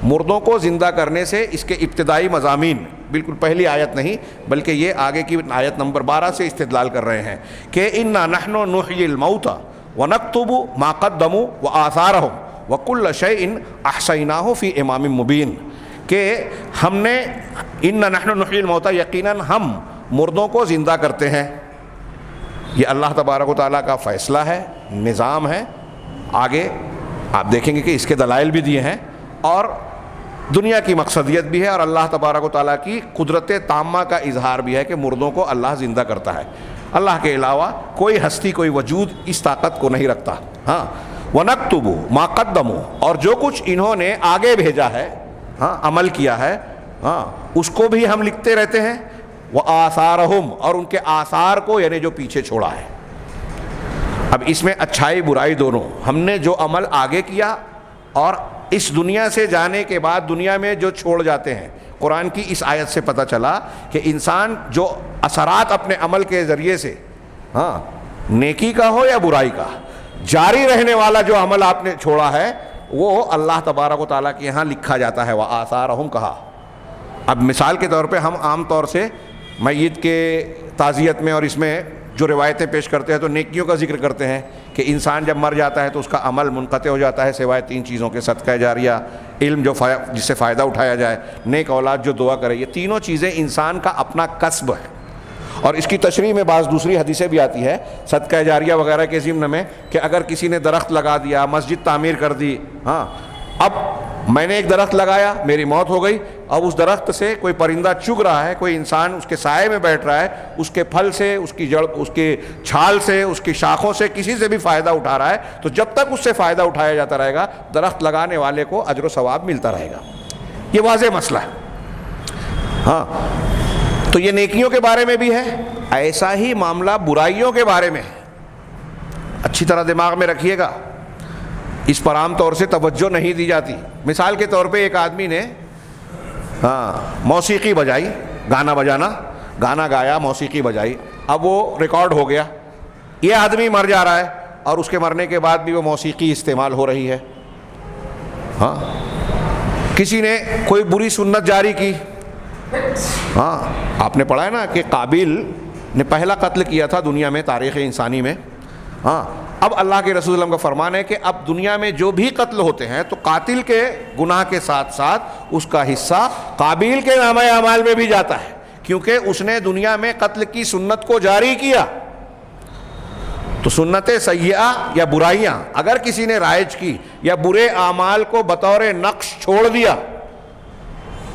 مردوں کو زندہ کرنے سے اس کے ابتدائی مضامین، بالکل پہلی آیت نہیں بلکہ یہ آگے کی آیت نمبر 12 سے استدلال کر رہے ہیں کہ انا نحن نحیی الموتى ونکتب ما قدموا وآثارهم وکل شیء احصیناہ فی امام مبین. کہ ہم نے انا نحن نحیی الموتى، یقیناً ہم مردوں کو زندہ کرتے ہیں. یہ اللہ تبارک و تعالیٰ کا فیصلہ ہے، نظام ہے. آگے آپ دیکھیں گے کہ اس کے دلائل بھی دیے ہیں، اور دنیا کی مقصدیت بھی ہے، اور اللہ تبارک و تعالیٰ کی قدرت تامہ کا اظہار بھی ہے کہ مردوں کو اللہ زندہ کرتا ہے. اللہ کے علاوہ کوئی ہستی، کوئی وجود اس طاقت کو نہیں رکھتا. وَنَكْتُبُ مَا قَدَّمُوا، اور جو کچھ انہوں نے آگے بھیجا ہے، عمل کیا ہے، اس کو بھی ہم لکھتے رہتے ہیں. وآثارہم، اور ان کے آثار کو، یعنی جو پیچھے چھوڑا ہے. اب اس میں اچھائی برائی دونوں، ہم نے جو عمل آگے کیا اور اس دنیا سے جانے کے بعد دنیا میں جو چھوڑ جاتے ہیں. قرآن کی اس آیت سے پتہ چلا کہ انسان جو اثرات اپنے عمل کے ذریعے سے، نیکی کا ہو یا برائی کا، جاری رہنے والا جو عمل آپ نے چھوڑا ہے وہ اللہ تبارک و تعالیٰ کے یہاں لکھا جاتا ہے. وآثارہم کہا. اب مثال کے طور پہ ہم عام طور سے میت کے تعزیت میں اور اس میں جو روایتیں پیش کرتے ہیں تو نیکیوں کا ذکر کرتے ہیں کہ انسان جب مر جاتا ہے تو اس کا عمل منقطع ہو جاتا ہے سوائے 3 چیزوں کے: صدقہ جاریہ، علم جس سے فائدہ اٹھایا جائے، نیک اولاد جو دعا کرے. یہ تینوں چیزیں انسان کا اپنا کسب ہے. اور اس کی تشریح میں بعض دوسری حدیثیں بھی آتی ہے صدقہ جاریہ وغیرہ کے ضمن میں کہ اگر کسی نے درخت لگا دیا، مسجد تعمیر کر دی، ہاں اب میں نے ایک درخت لگایا، میری موت ہو گئی، اب اس درخت سے کوئی پرندہ چگ رہا ہے، کوئی انسان اس کے سائے میں بیٹھ رہا ہے، اس کے پھل سے، اس کی جڑ، اس کے چھال سے، اس کی شاخوں سے کسی سے بھی فائدہ اٹھا رہا ہے، تو جب تک اس سے فائدہ اٹھایا جاتا رہے گا درخت لگانے والے کو اجر و ثواب ملتا رہے گا. یہ واضح مسئلہ ہے. ہاں تو یہ نیکیوں کے بارے میں بھی ہے. ایسا ہی معاملہ برائیوں کے بارے میں ہے. اچھی طرح دماغ میں رکھیے گا، اس پر عام طور سے توجہ نہیں دی جاتی. مثال کے طور پہ ایک آدمی نے موسیقی بجائی، گانا بجانا، گانا گایا، موسیقی بجائی، اب وہ ریکارڈ ہو گیا. یہ آدمی مر جا رہا ہے اور اس کے مرنے کے بعد بھی وہ موسیقی استعمال ہو رہی ہے. ہاں کسی نے کوئی بری سنت جاری کی. ہاں آپ نے پڑھا ہے نا کہ قابیل نے پہلا قتل کیا تھا دنیا میں تاریخ انسانی میں. ہاں اب اللہ کے رسول اللہ کا فرمان ہے کہ اب دنیا میں جو بھی قتل ہوتے ہیں تو قاتل کے گناہ کے ساتھ ساتھ اس کا حصہ قابیل کے نامہ اعمال میں بھی جاتا ہے، کیونکہ اس نے دنیا میں قتل کی سنت کو جاری کیا. تو سنت سیئہ یا برائیاں اگر کسی نے رائج کی یا برے اعمال کو بطور نقش چھوڑ دیا.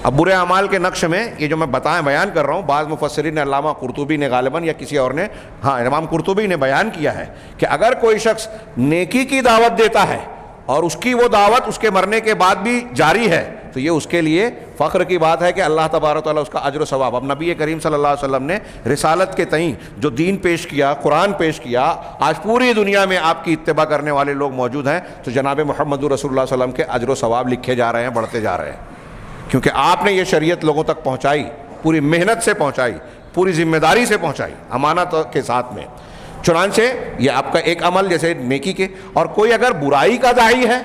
اب برے اعمال کے نقش میں یہ جو میں بیان کر رہا ہوں، بعض مفسرین نے، علامہ قرطبی نے غالباً یا کسی اور نے، ہاں امام قرطبی نے بیان کیا ہے کہ اگر کوئی شخص نیکی کی دعوت دیتا ہے اور اس کی وہ دعوت اس کے مرنے کے بعد بھی جاری ہے تو یہ اس کے لیے فخر کی بات ہے کہ اللہ تبارک و تعالیٰ اس کا اجر و ثواب. اب نبی کریم صلی اللہ علیہ وسلم نے رسالت کے تئیں جو دین پیش کیا، قرآن پیش کیا، آج پوری دنیا میں آپ کی اتباع کرنے والے لوگ موجود ہیں، تو جناب محمد رسول اللہ صلی اللہ علیہ وسلم کے اجر و ثواب لکھے جا رہے ہیں، بڑھتے جا رہے ہیں، کیونکہ آپ نے یہ شریعت لوگوں تک پہنچائی، پوری محنت سے پہنچائی، پوری ذمہ داری سے پہنچائی، امانت کے ساتھ میں. چنانچہ یہ آپ کا ایک عمل جیسے نیکی کے. اور کوئی اگر برائی کا داعی ہے،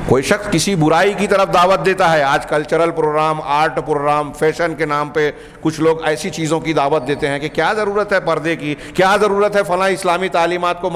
کوئی شخص کسی برائی کی طرف دعوت دیتا ہے، آج cultural programme, art programme, fashion کے نام پہ کچھ لوگ ایسی چیزوں کی دعوت دیتے ہیں کہ کیا ضرورت ہے پردے کی، کیا ضرورت ہے فلاں اسلامی تعلیمات کو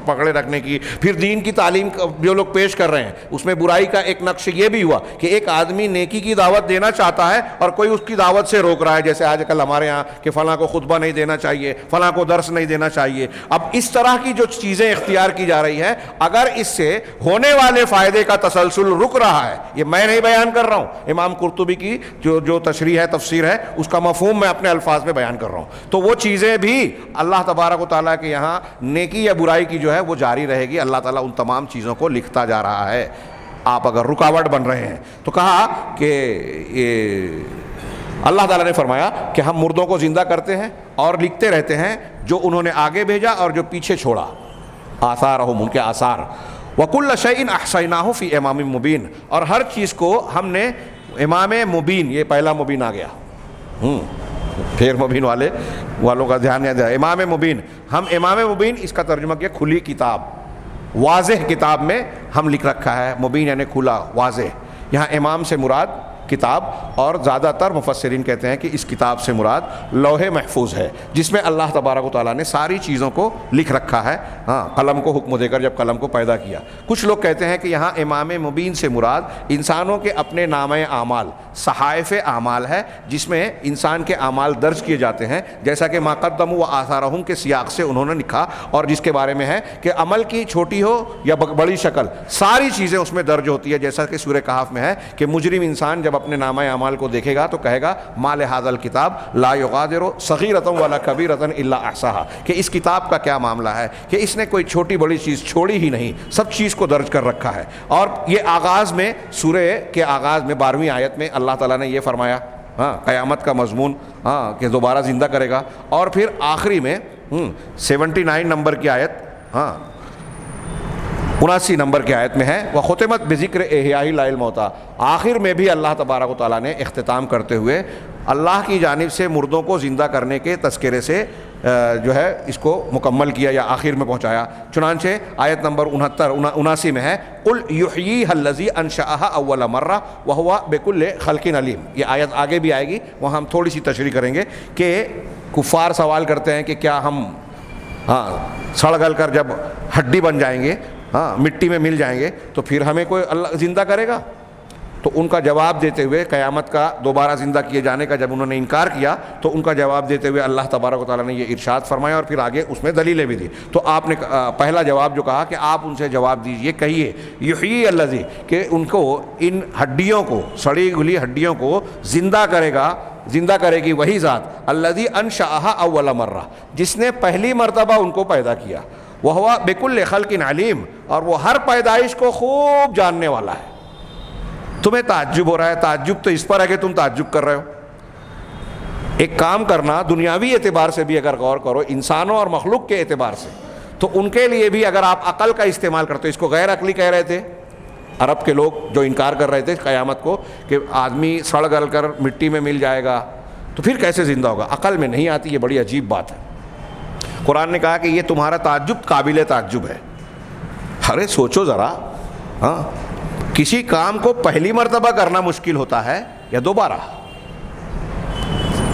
پکڑے رکھنے کی. پھر دین کی تعلیم جو لوگ پیش کر رہے ہیں اس میں برائی کا ایک نقش یہ بھی ہوا کہ ایک آدمی نیکی کی دعوت دینا چاہتا ہے اور کوئی اس کی دعوت سے روک رہا ہے، جیسے آج کل ہمارے ہاں کہ فلاں کو خطبہ نہیں دینا چاہیے، فلاں کو درس نہیں دینا چاہیے. اب اس طرح کی جو چیزیں اختیار کی جا رہی ہیں، اگر اس سے ہونے والے فائدے کا تسلسل رک رہا ہے، یہ میں نہیں بیان کر رہا ہوں، امام قرطبی کی جو تشریح ہے، تفسیر ہے، اس کا مفہوم میں اپنے الفاظ میں بیان کر رہا ہوں، تو وہ چیزیں بھی اللہ تبارک و تعالیٰ کے یہاں نیکی یا برائی کی جو ہے وہ جاری رہے گی. اللہ تعالیٰ ان تمام چیزوں کو لکھتا جا رہا ہے. آپ اگر رکاوٹ بن رہے ہیں تو کہا کہ اللہ تعالیٰ نے فرمایا کہ ہم مردوں کو زندہ کرتے ہیں اور لکھتے رہتے ہیں جو انہوں نے آگے بھیجا اور جو پیچھے چھوڑا، آثارہم، ان کے آثار. وَكُلَّ شَيْءٍ أَحْصَيْنَاهُ فِي إِمَامٍ مُبِينٍ، اور ہر چیز کو ہم نے امام مبین، یہ پہلا مبین آ گیا، پھر مبین والوں کا دھیان دیا. امام مبین، ہم امام مبین، اس کا ترجمہ کیا کھلی کتاب، واضح کتاب میں ہم لکھ رکھا ہے. مبین یعنی کھلا، واضح. یہاں امام سے مراد کتاب، اور زیادہ تر مفسرین کہتے ہیں کہ اس کتاب سے مراد لوح محفوظ ہے جس میں اللہ تبارک و تعالیٰ نے ساری چیزوں کو لکھ رکھا ہے. ہاں قلم کو حکم دے کر جب قلم کو پیدا کیا. کچھ لوگ کہتے ہیں کہ یہاں امام مبین سے مراد انسانوں کے اپنے نامہ اعمال، صحائف اعمال ہے جس میں انسان کے اعمال درج کیے جاتے ہیں، جیسا کہ ما قدموا و آثارہم کے سیاق سے انہوں نے لکھا، اور جس کے بارے میں ہے کہ عمل کی چھوٹی ہو یا بڑی شکل ساری چیزیں اس میں درج ہوتی ہے. جیسا کہ سورہ کہف میں ہے کہ مجرم انسان جب اپنے نامہ اعمال کو دیکھے گا تو کہے گا ما لہذا الکتاب لا یغادر صغیرۃ ولا کبیرۃ الا احصاها، کہ اس کتاب کا کیا معاملہ ہے کہ اس نے کوئی چھوٹی بڑی چیز چھوڑی ہی نہیں، سب چیز کو درج کر رکھا ہے. اور یہ آغاز میں، سورہ کے آغاز میں 12ویں آیت میں اللہ تعالیٰ نے یہ فرمایا، ہاں قیامت کا مضمون، ہاں کہ دوبارہ زندہ کرے گا. اور پھر آخری میں 79 نمبر کی آیت، ہاں 79 نمبر کی آیت میں ہے وختمت بذکر احیاء الموتیٰ، آخر میں بھی اللہ تبارک و تعالیٰ نے اختتام کرتے ہوئے اللہ کی جانب سے مردوں کو زندہ کرنے کے تذکرے سے جو ہے اس کو مکمل کیا یا آخر میں پہنچایا۔ چنانچہ آیت نمبر 79 میں ہے قل یحییھا الذی انشأھا اول مرہ وہو بکل خلق علیم۔ یہ آیت آگے بھی آئے گی، وہاں ہم تھوڑی سی تشریح کریں گے کہ کفار سوال کرتے ہیں کہ کیا ہم سڑ گل کر جب ہڈی بن جائیں گے، مٹی میں مل جائیں گے، تو پھر ہمیں کوئی اللہ زندہ کرے گا؟ تو ان کا جواب دیتے ہوئے قیامت کا دوبارہ زندہ کیے جانے کا جب انہوں نے انکار کیا تو ان کا جواب دیتے ہوئے اللہ تبارک و تعالیٰ نے یہ ارشاد فرمایا اور پھر آگے اس میں دلیلیں بھی دی۔ تو آپ نے پہلا جواب جو کہا کہ آپ ان سے جواب دیجئے، کہیے یحیی الذی، کہ ان کو ان ہڈیوں کو، سڑی گلی ہڈیوں کو زندہ کرے گی وہی ذات الذی انشأھا اول مرہ، جس نے پہلی مرتبہ ان کو پیدا کیا، وہو بکل خلق علیم، اور وہ ہر پیدائش کو خوب جاننے والا ہے۔ تمہیں تعجب ہو رہا ہے، تعجب تو اس پر ہے کہ تم تعجب کر رہے ہو۔ ایک کام کرنا دنیاوی اعتبار سے بھی اگر غور کرو، انسانوں اور مخلوق کے اعتبار سے، تو ان کے لیے بھی اگر آپ عقل کا استعمال کرتے ہو، اس کو غیر عقلی کہہ رہے تھے عرب کے لوگ جو انکار کر رہے تھے قیامت کو کہ آدمی سڑ گل کر مٹی میں مل جائے گا تو پھر کیسے زندہ ہوگا، عقل میں نہیں آتی، یہ بڑی عجیب بات ہے۔ قرآن نے کہا کہ یہ تمہارا تعجب قابل تعجب ہے۔ ارے سوچو ذرا، کسی کام کو پہلی مرتبہ کرنا مشکل ہوتا ہے یا دوبارہ؟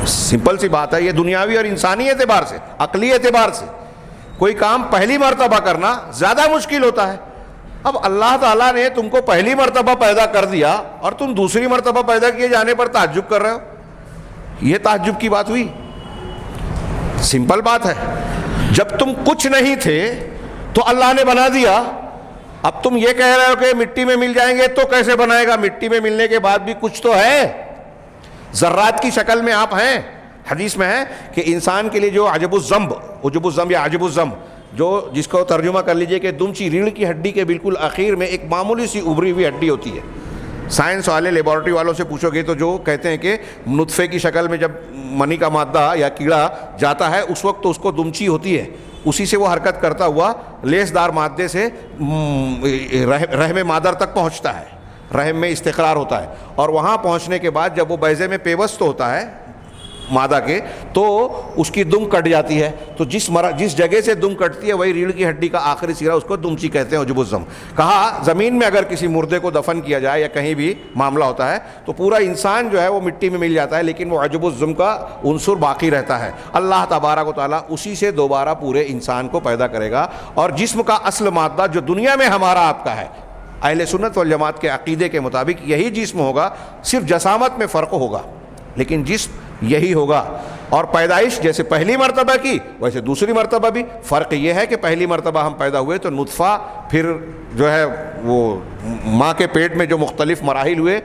سمپل سی بات ہے، یہ دنیاوی اور انسانی اعتبار سے، عقلی اعتبار سے کوئی کام پہلی مرتبہ کرنا زیادہ مشکل ہوتا ہے۔ اب اللہ تعالیٰ نے تم کو پہلی مرتبہ پیدا کر دیا اور تم دوسری مرتبہ پیدا کیے جانے پر تعجب کر رہے ہو، یہ تعجب کی بات ہوئی؟ سمپل بات ہے، جب تم کچھ نہیں تھے تو اللہ نے بنا دیا، اب تم یہ کہہ رہے ہو کہ مٹی میں مل جائیں گے تو کیسے بنائے گا؟ مٹی میں ملنے کے بعد بھی کچھ تو ہے، ذرات کی شکل میں آپ ہیں۔ حدیث میں ہے کہ انسان کے لیے جو عجب الذنب یا عجب الذنب، جو جس کو ترجمہ کر لیجئے کہ دمچی ریڑھ کی ہڈی کے بالکل آخر میں ایک معمولی سی ابری ہوئی ہڈی ہوتی ہے۔ سائنس والے لیبارٹری والوں سے پوچھو گے تو جو کہتے ہیں کہ نطفے کی شکل میں جب منی کا مادہ یا کیڑا جاتا ہے اس وقت تو اس کو دمچی ہوتی ہے، اسی سے وہ حرکت کرتا ہوا لیس دار مادے سے رحم مادر تک پہنچتا ہے، رحم میں استقرار ہوتا ہے، اور وہاں پہنچنے کے بعد جب وہ بیضے میں پیوست ہوتا ہے مادہ کے تو اس کی دم کٹ جاتی ہے، تو جس جگہ سے دم کٹتی ہے وہی ریڑھ کی ہڈی کا آخری سرا، اس کو دمچی کہتے ہیں، عجب الذنب۔ کہا زمین میں اگر کسی مردے کو دفن کیا جائے یا کہیں بھی معاملہ ہوتا ہے تو پورا انسان جو ہے وہ مٹی میں مل جاتا ہے، لیکن وہ عجب الذنب کا عنصر باقی رہتا ہے۔ اللہ تبارک و تعالیٰ اسی سے دوبارہ پورے انسان کو پیدا کرے گا، اور جسم کا اصل مادہ جو دنیا میں ہمارا آپ کا ہے، اہل سنت والجماعت کے عقیدے کے مطابق یہی جسم ہوگا، صرف جسامت میں فرق ہوگا لیکن جسم یہی ہوگا، اور پیدائش جیسے پہلی مرتبہ کی ویسے دوسری مرتبہ بھی۔ فرق یہ ہے کہ پہلی مرتبہ ہم پیدا ہوئے تو نطفہ، پھر جو ہے وہ ماں کے پیٹ میں جو مختلف مراحل ہوئے،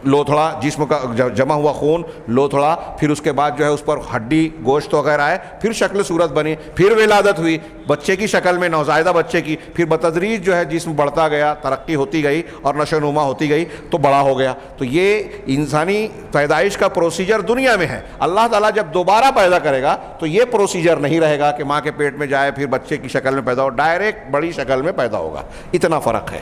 لوتھڑا، جسم کا جمع ہوا خون لوتھڑا، پھر اس کے بعد جو ہے اس پر ہڈی گوشت وغیرہ آئے، پھر شکل صورت بنی، پھر ولادت ہوئی بچے کی شکل میں، نوزائیدہ بچے کی، پھر بتدریج جو ہے جسم بڑھتا گیا، ترقی ہوتی گئی اور نشو و نما ہوتی گئی تو بڑا ہو گیا۔ تو یہ انسانی پیدائش کا پروسیجر دنیا میں ہے۔ اللہ تعالیٰ جب دوبارہ پیدا کرے گا تو یہ پروسیجر نہیں رہے گا کہ ماں کے پیٹ میں جائے پھر بچے کی شکل میں پیدا ہو، ڈائریکٹ بڑی شکل میں پیدا ہوگا، اتنا فرق ہے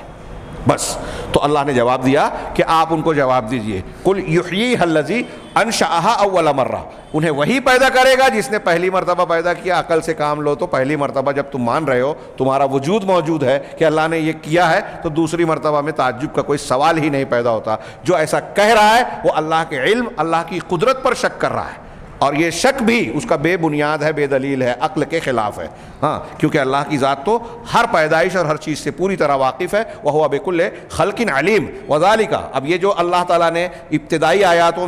بس۔ تو اللہ نے جواب دیا کہ آپ ان کو جواب دیجئے، قل یحییھا الذی انشأھا اول مرہ، انہیں وہی پیدا کرے گا جس نے پہلی مرتبہ پیدا کیا۔ عقل سے کام لو تو پہلی مرتبہ جب تم مان رہے ہو، تمہارا وجود موجود ہے کہ اللہ نے یہ کیا ہے، تو دوسری مرتبہ میں تعجب کا کوئی سوال ہی نہیں پیدا ہوتا۔ جو ایسا کہہ رہا ہے وہ اللہ کے علم، اللہ کی قدرت پر شک کر رہا ہے، اور یہ شک بھی اس کا بے بنیاد ہے، بے دلیل ہے، عقل کے خلاف ہے، کیونکہ اللہ کی ذات تو ہر پیدائش اور ہر چیز سے پوری طرح واقف ہے، وَهُوَ بِكُلِّ خَلْقٍ عَلِيمٌ۔ وَذَلِكَ، اب یہ جو اللہ تعالیٰ نے ابتدائی آیاتوں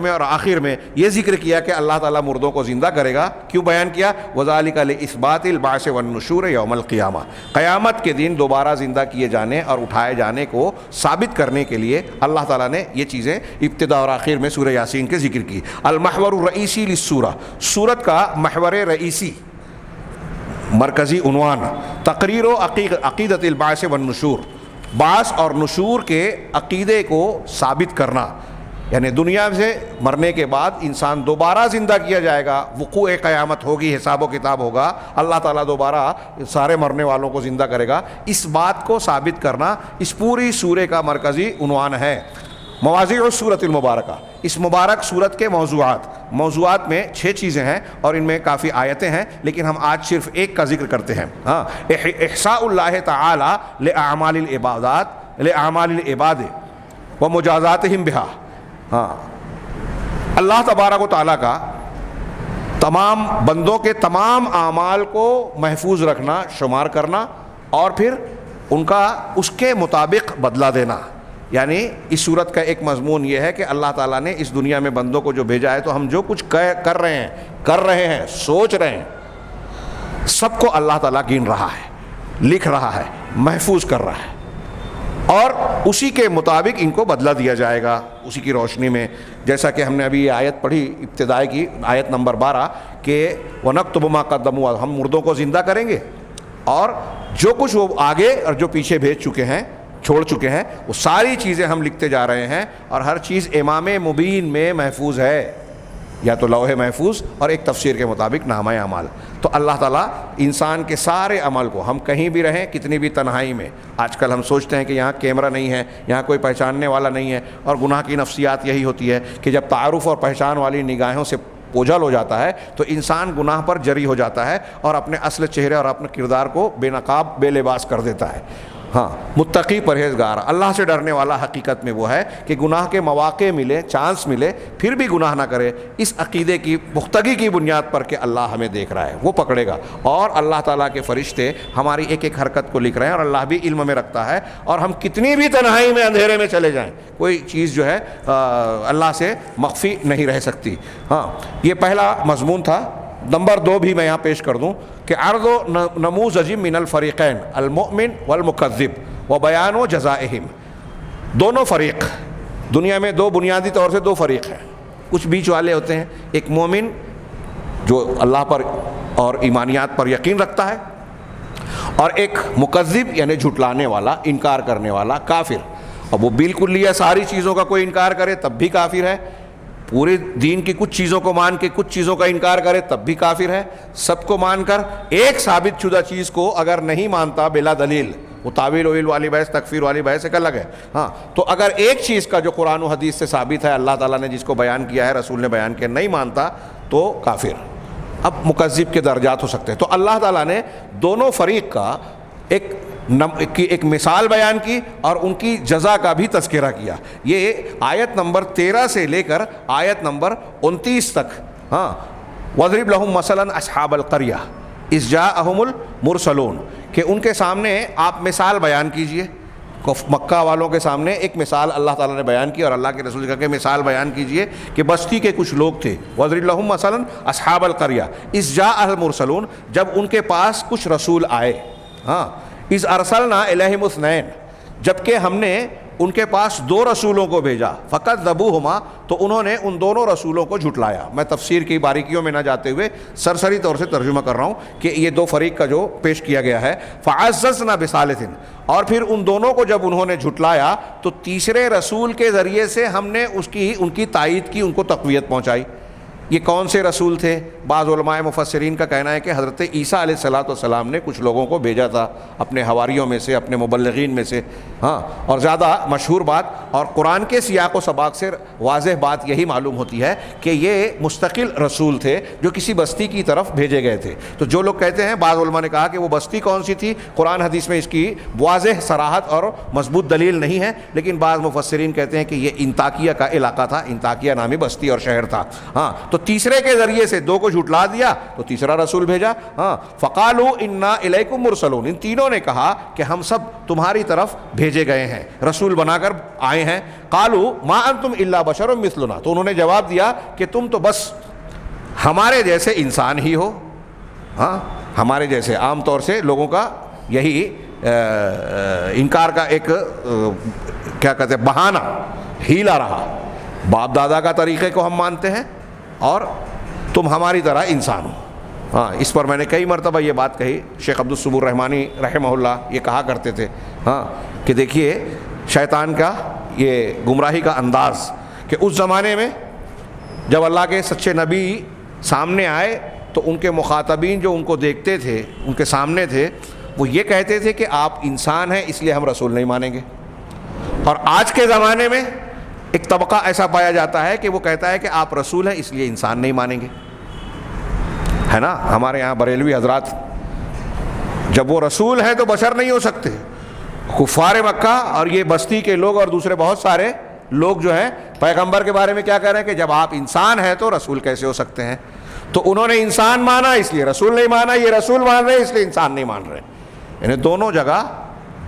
میں اور آخر میں یہ ذکر کیا کہ اللہ تعالیٰ مردوں کو زندہ کرے گا، کیوں بیان کیا؟ وَذَلِكَ لِإِثْبَاتِ الْبَعْثِ وَالنُّشُورِ يَوْمَ الْقِيَامَةِ، قیامت کے دن دوبارہ زندہ کیے جانے اور اٹھائے جانے کو ثابت کرنے کے لیے اللہ تعالیٰ نے یہ چیزیں ابتدا اور آخر میں سورہ یاسین کے ذکر کی۔ المحور الرئیسی للسورہ، سورت کا محور رئیسی، مرکزی عنوان، تقریر و عقیدت البعث والنشور، بعث اور نشور کے عقیدے کو ثابت کرنا، یعنی دنیا سے مرنے کے بعد انسان دوبارہ زندہ کیا جائے گا، وقوع قیامت ہوگی، حساب و کتاب ہوگا، اللہ تعالیٰ دوبارہ سارے مرنے والوں کو زندہ کرے گا، اس بات کو ثابت کرنا اس پوری سورہ کا مرکزی عنوان ہے۔ مواضیع السورۃ المبارکہ، اس مبارک سورت کے موضوعات میں 6 چیزیں ہیں اور ان میں کافی آیتیں ہیں، لیکن ہم آج صرف ایک کا ذکر کرتے ہیں۔ احصاء اللہ تعالی لأعمال العباد ومجازاتہم بہا، اللہ تبارک و تعالیٰ کا تمام بندوں کے تمام اعمال کو محفوظ رکھنا، شمار کرنا، اور پھر ان کا اس کے مطابق بدلہ دینا۔ یعنی اس صورت کا ایک مضمون یہ ہے کہ اللہ تعالیٰ نے اس دنیا میں بندوں کو جو بھیجا ہے تو ہم جو کچھ کر رہے ہیں، سوچ رہے ہیں، سب کو اللہ تعالیٰ گن رہا ہے، لکھ رہا ہے، محفوظ کر رہا ہے، اور اسی کے مطابق ان کو بدلہ دیا جائے گا۔ اسی کی روشنی میں جیسا کہ ہم نے ابھی یہ آیت پڑھی ابتدائی کی، آیت نمبر 12، کہ وَنَكْتُبُ مَا قَدَّمُوا، ہم مردوں کو زندہ کریں گے اور جو کچھ وہ آگے اور جو پیچھے بھیج چکے ہیں، چھوڑ چکے ہیں، وہ ساری چیزیں ہم لکھتے جا رہے ہیں، اور ہر چیز امام مبین میں محفوظ ہے، یا تو لوح محفوظ اور ایک تفسیر کے مطابق نامہ اعمال۔ تو اللہ تعالیٰ انسان کے سارے عمل کو، ہم کہیں بھی رہیں، کتنی بھی تنہائی میں، آج کل ہم سوچتے ہیں کہ یہاں کیمرہ نہیں ہے، یہاں کوئی پہچاننے والا نہیں ہے، اور گناہ کی نفسیات یہی ہوتی ہے کہ جب تعارف اور پہچان والی نگاہوں سے اوجھل ہو جاتا ہے تو انسان گناہ پر جری ہو جاتا ہے اور اپنے اصل چہرے اور اپنے کردار کو بے نقاب، بے لباس کر دیتا ہے۔ ہاں، متقی پرہیزگار، اللہ سے ڈرنے والا حقیقت میں وہ ہے کہ گناہ کے مواقع ملے، چانس ملے، پھر بھی گناہ نہ کرے، اس عقیدے کی پختگی کی بنیاد پر کہ اللہ ہمیں دیکھ رہا ہے، وہ پکڑے گا، اور اللہ تعالیٰ کے فرشتے ہماری ایک ایک حرکت کو لکھ رہے ہیں، اور اللہ بھی علم میں رکھتا ہے، اور ہم کتنی بھی تنہائی میں، اندھیرے میں چلے جائیں، کوئی چیز جو ہے اللہ سے مخفی نہیں رہ سکتی۔ ہاں، یہ پہلا مضمون تھا۔ نمبر 2 بھی میں یہاں پیش کر دوں کہ عرض و نموذج من الفریقین المؤمن والمکذب و بیان و جزائہم، دونوں فریق، دنیا میں 2 بنیادی طور سے 2 فریق ہیں، کچھ بیچ والے ہوتے ہیں، ایک مومن جو اللہ پر اور ایمانیات پر یقین رکھتا ہے، اور ایک مکذب یعنی جھٹلانے والا، انکار کرنے والا، کافر۔ اب وہ بالکل یہ ساری چیزوں کا کوئی انکار کرے تب بھی کافر ہے، پورے دین کی کچھ چیزوں کو مان کے کچھ چیزوں کا انکار کرے تب بھی کافر ہے، سب کو مان کر ایک ثابت شدہ چیز کو اگر نہیں مانتا بلا دلیل، وہ تعویل ویل والی بحث، تکفیر والی بحث ایک الگ ہے۔ ہاں، تو اگر ایک چیز کا جو قرآن و حدیث سے ثابت ہے، اللہ تعالیٰ نے جس کو بیان کیا ہے، رسول نے بیان کیا، نہیں مانتا تو کافر۔ اب مکذب کے درجات ہو سکتے ہیں، تو اللہ تعالیٰ نے دونوں فریق کا ایک مثال بیان کی اور ان کی جزا کا بھی تذکرہ کیا۔ یہ آیت نمبر 13 سے لے کر آیت نمبر 29 تک۔ ہاں، وَاضْرِبْ لَهُمْ مَثَلًا أَصْحَابَ الْقَرْيَةِ إِذْ جَاءَهُمُ الْمُرْسَلُونَ، کہ ان کے سامنے آپ مثال بیان کیجئے، مکہ والوں کے سامنے ایک مثال اللہ تعالیٰ نے بیان کی، اور اللہ کے رسول کا کہ مثال بیان کیجئے کہ بستی کے کچھ لوگ تھے۔ وَاضْرِبْ لَهُمْ مَثَلًا أَصْحَابَ الْقَرْيَةِ إِذْ جَاءَهُمُ الْمُرْسَلُونَ، جب ان کے پاس کچھ رسول آئے۔ ہاں، اِذْ أَرْسَلْنَا إِلَيْهِمُ اثْنَيْنِ، جبکہ ہم نے ان کے پاس 2 رسولوں کو بھیجا، فَكَذَّبُوهُمَا، تو انہوں نے ان دونوں رسولوں کو جھٹلایا۔ میں تفسیر کی باریکیوں میں نہ جاتے ہوئے سرسری طور سے ترجمہ کر رہا ہوں کہ یہ 2 فریق کا جو پیش کیا گیا ہے۔ فَعَزَّزْنَا بِثَالِثٍ، اور پھر ان دونوں کو جب انہوں نے جھٹلایا تو تیسرے رسول کے ذریعے سے ہم نے ان کی تائید کی، ان کو تقویت پہنچائی۔ یہ کون سے رسول تھے؟ بعض علماء مفسرین کا کہنا ہے کہ حضرت عیسیٰ علیہ السلام نے کچھ لوگوں کو بھیجا تھا اپنے حواریوں میں سے، اپنے مبلغین میں سے۔ ہاں، اور زیادہ مشہور بات اور قرآن کے سیاق و سباق سے واضح بات یہی معلوم ہوتی ہے کہ یہ مستقل رسول تھے جو کسی بستی کی طرف بھیجے گئے تھے۔ تو جو لوگ کہتے ہیں، بعض علماء نے کہا کہ وہ بستی کون سی تھی، قرآن حدیث میں اس کی واضح صراحت اور مضبوط دلیل نہیں ہے، لیکن بعض مفسرین کہتے ہیں کہ یہ انطاکیہ کا علاقہ تھا، انطاکیہ نامی بستی اور شہر تھا۔ ہاں، تو تیسرے کے ذریعے سے 2 کو جھٹلا دیا تو تیسرا رسول بھیجا۔ ہاں، فقالوا انا الیکم مرسلون، ان تینوں نے کہا کہ ہم سب تمہاری طرف بھیجے گئے ہیں، رسول بنا کر آئے ہیں۔ قالوا ما انتم الا بشر مثلنا، تو انہوں نے جواب دیا کہ تم تو بس ہمارے جیسے انسان ہی ہو۔ ہاں، ہمارے جیسے، عام طور سے لوگوں کا یہی انکار کا ایک کیا کہتے ہیں بہانہ، ہیلا رہا، باپ دادا کا طریقے کو ہم مانتے ہیں اور تم ہماری طرح انسان ہو۔ ہاں، اس پر میں نے کئی مرتبہ یہ بات کہی، شیخ عبدالصبور رحمانی رحمہ اللہ یہ کہا کرتے تھے ہاں کہ دیکھیے شیطان کا یہ گمراہی کا انداز کہ اس زمانے میں جب اللہ کے سچے نبی سامنے آئے تو ان کے مخاطبین جو ان کو دیکھتے تھے، ان کے سامنے تھے، وہ یہ کہتے تھے کہ آپ انسان ہیں اس لیے ہم رسول نہیں مانیں گے۔ اور آج کے زمانے میں ایک طبقہ ایسا پایا جاتا ہے کہ وہ کہتا ہے کہ آپ رسول ہیں اس لیے انسان نہیں مانیں گے، ہے نا. ہمارے یہاں بریلوی حضرات جب وہ رسول ہیں تو بشر نہیں ہو سکتے. کفار مکہ اور یہ بستی کے لوگ اور دوسرے بہت سارے لوگ جو ہیں پیغمبر کے بارے میں کیا کہہ رہے ہیں کہ جب آپ انسان ہیں تو رسول کیسے ہو سکتے ہیں. تو انہوں نے انسان مانا اس لیے رسول نہیں مانا، یہ رسول مان رہے اس لیے انسان نہیں مان رہے. یعنی دونوں جگہ